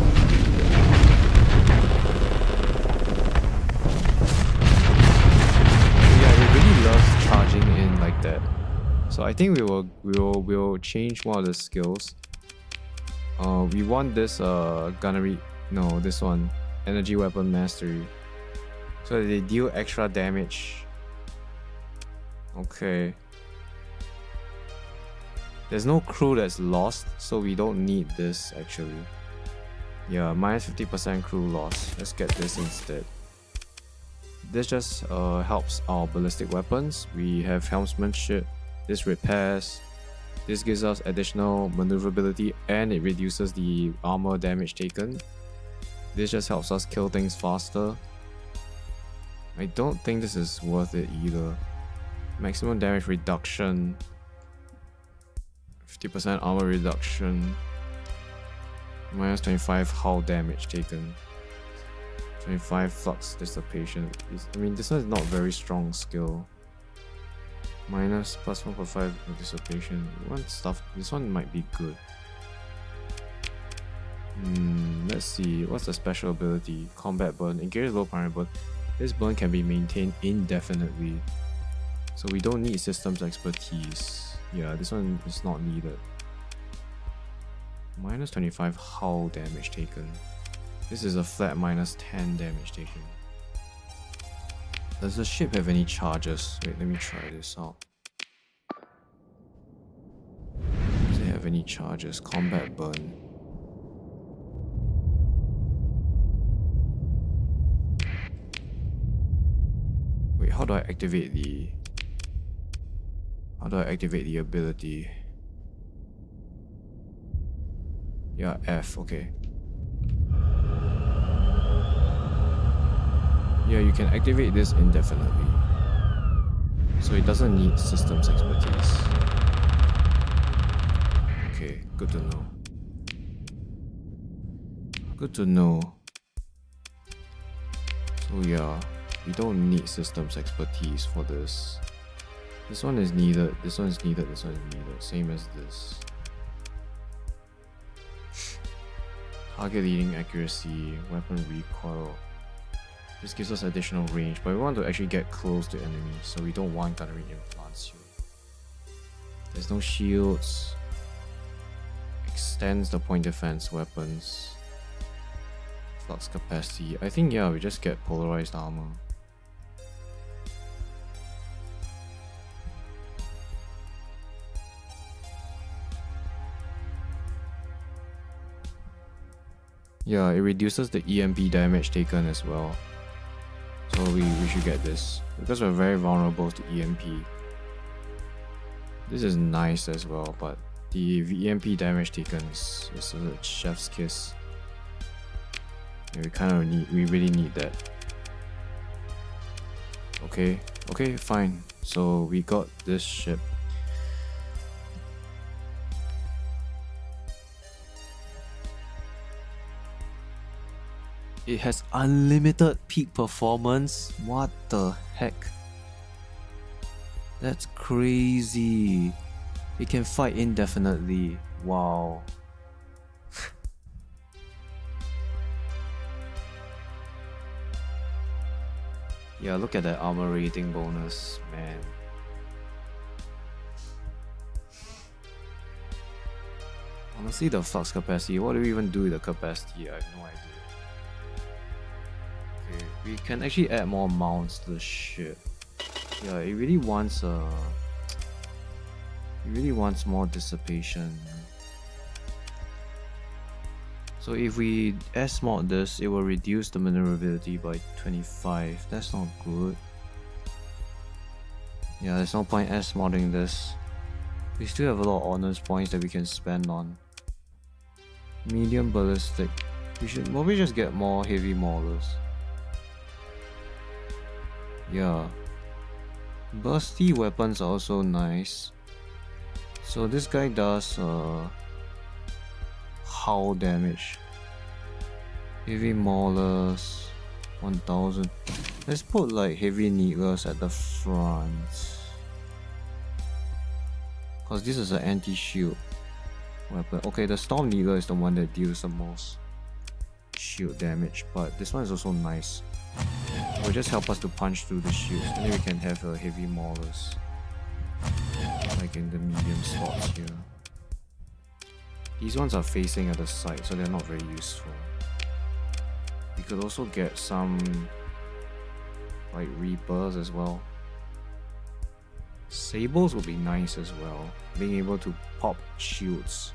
Yeah, it really loves charging in like that. So I think we'll change one of the skills. We want this gunnery, no, this one, energy weapon mastery, so that they deal extra damage. Okay. There's no crew that's lost, so we don't need this actually. Yeah, minus 50% crew loss. Let's get this instead. This just helps our ballistic weapons. We have helmsmanship. This repairs. This gives us additional maneuverability and it reduces the armor damage taken. This just helps us kill things faster. I don't think this is worth it either. Maximum damage reduction. 50% armor reduction. Minus 25 hull damage taken. 25 flux dissipation. I mean, this one is not very strong skill. Minus plus 1.5 dissipation. This one might be good. Let's see. What's the special ability? Combat burn. Engages low primary burn. This burn can be maintained indefinitely. So we don't need systems expertise. Yeah, this one is not needed. Minus 25 hull damage taken. This is a flat minus 10 damage taken. Does the ship have any charges? Wait, let me try this out. Does it have any charges? Combat burn. Wait, how do I activate the... How do I activate the ability? Yeah, F, okay. Yeah, you can activate this indefinitely. So it doesn't need systems expertise. Okay, good to know. Good to know. So yeah, we don't need systems expertise for this. This one is needed, this one is needed, this one is needed. Same as this. Target leading accuracy, weapon recoil. This gives us additional range, but we want to actually get close to enemies, so we don't want gunnering implants here. There's no shields. Extends the point defense weapons. Flux capacity. I think yeah, we just get polarized armor. Yeah, it reduces the EMP damage taken as well. So we should get this. Because we're very vulnerable to EMP. This is nice as well, but the EMP damage taken is a chef's kiss. Yeah, we really need that. Okay, fine. So we got this ship. It has unlimited peak performance. What the heck? That's crazy. It can fight indefinitely. Wow. Yeah, look at that armor rating bonus, man. Honestly, the flux capacity, what do we even do with the capacity? I have no idea. Okay, we can actually add more mounts to the ship. Yeah, it really wants more dissipation. So if we S-mod this, it will reduce the maneuverability by 25. That's not good. Yeah, there's no point S-modding this. We still have a lot of honors points that we can spend on. Medium ballistic. We should probably just get more heavy maulers. Yeah. Bursty weapons are also nice. So this guy does hull damage. Heavy maulers 1000. Let's put like heavy needlers at the front. Cause this is an anti-shield weapon. Okay, the storm needler is the one that deals the most shield damage, but this one is also nice. It will just help us to punch through the shields, and then we can have heavy maulers like in the medium slots here. These ones are facing at the side, so they're not very useful. We could also get some like reapers as well. Sables would be nice as well. Being able to pop shields.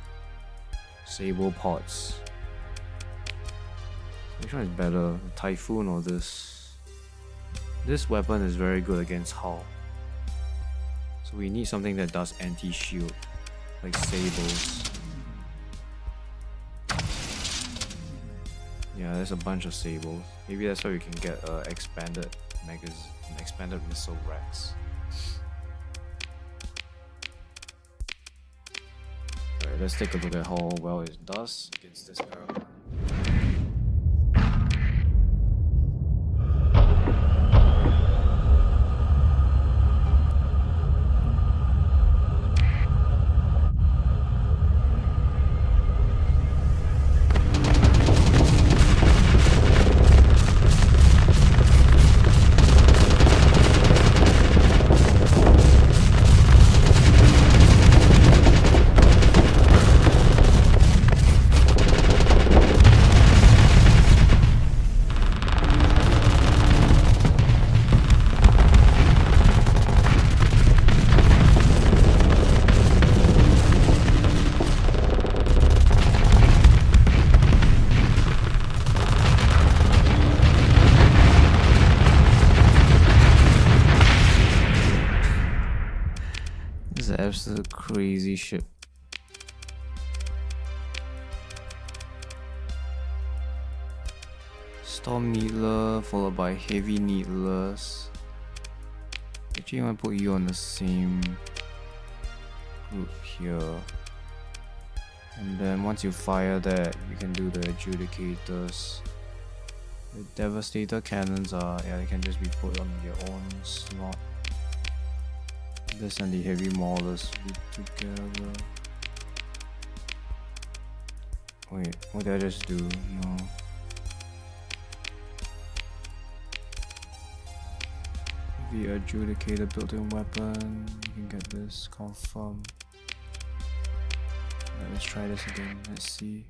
Sable pots. Which one is better? Typhoon or this? This weapon is very good against Hull. So we need something that does anti-shield. Like sables. Yeah, there's a bunch of sables. Maybe that's why we can get expanded missile racks. Alright, let's take a look at how well it does against this paragon. Absolute crazy shit. Storm Needler followed by Heavy Needlers. Actually, I want to put you on the same group here. And then once you fire that, you can do the Adjudicators. The Devastator cannons are, yeah, they can just be put on their own slot. This and the Heavy Maulers together. Wait, what did I just do? No. The Adjudicator built-in weapon. You can get this confirmed. Right, let's try this again. Let's see.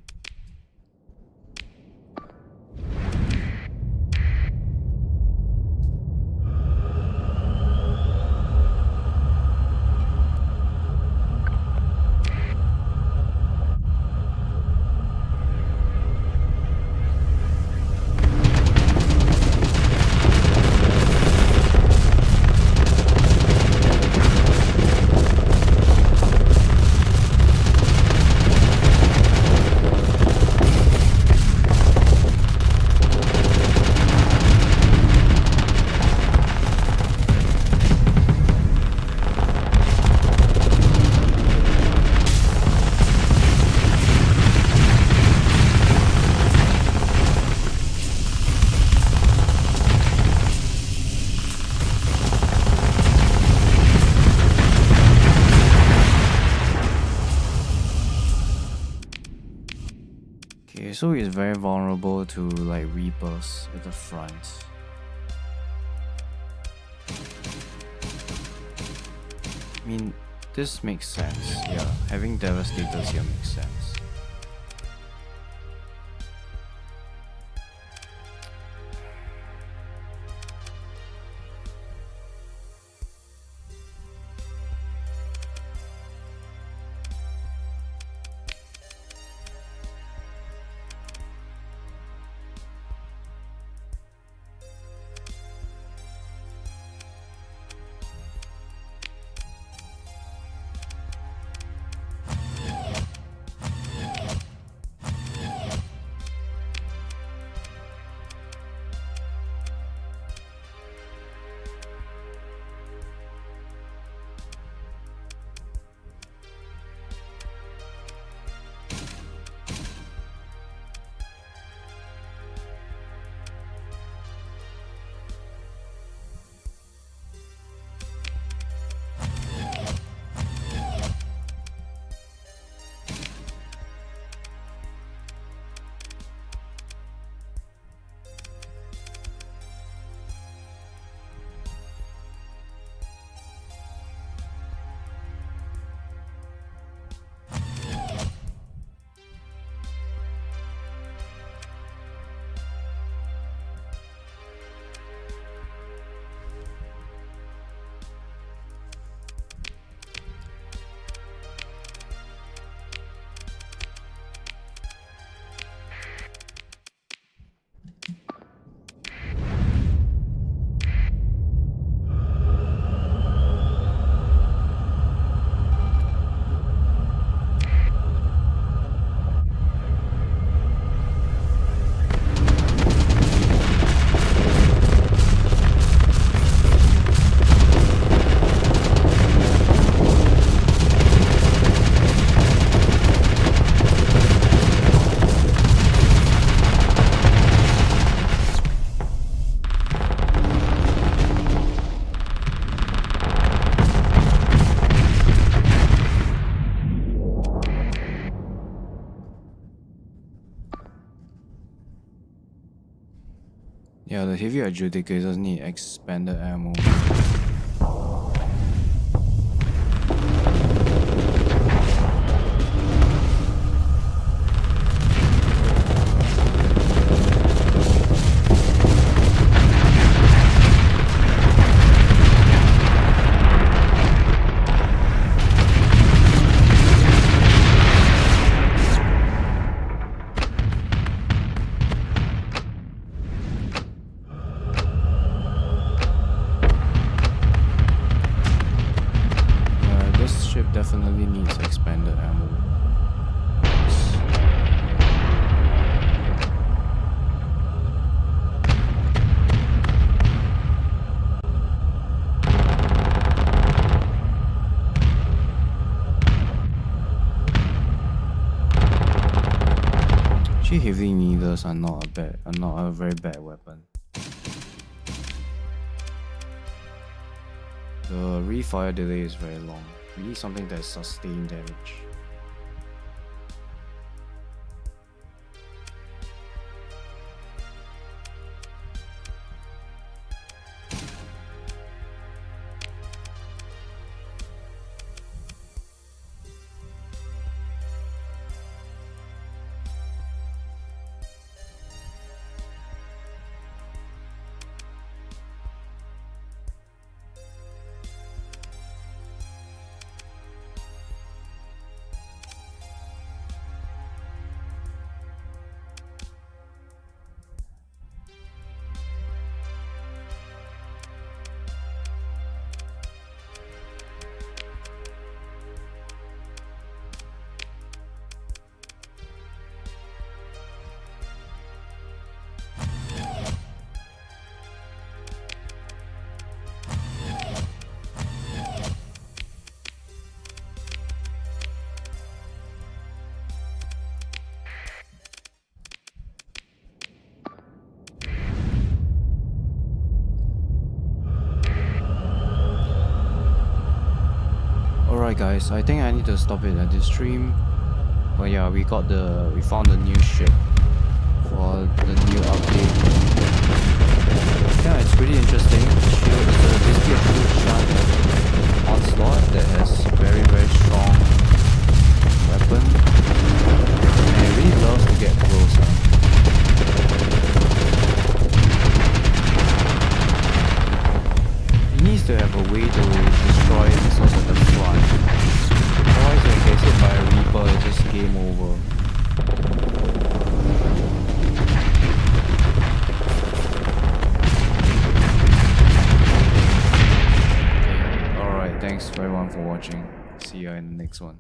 So he's very vulnerable to like Reapers at the front. I mean, this makes sense. Yeah, having Devastators here makes sense. The heavy adjudicators need expanded ammo. Definitely needs expanded ammo. Actually, heavy needles are not a very bad weapon. The refire delay is very long. We need something that sustains damage. Alright guys, I think I need to stop it at this stream. But yeah, we found the new ship for the new update. Yeah, it's pretty interesting. Shield is basically a huge giant onslaught that has very strong weapon. And it really loves to get closer. It needs to have a way to destroy missiles at the front. Otherwise, when it gets hit by a Reaper, it's just game over. Alright, thanks everyone for watching. See you in the next one.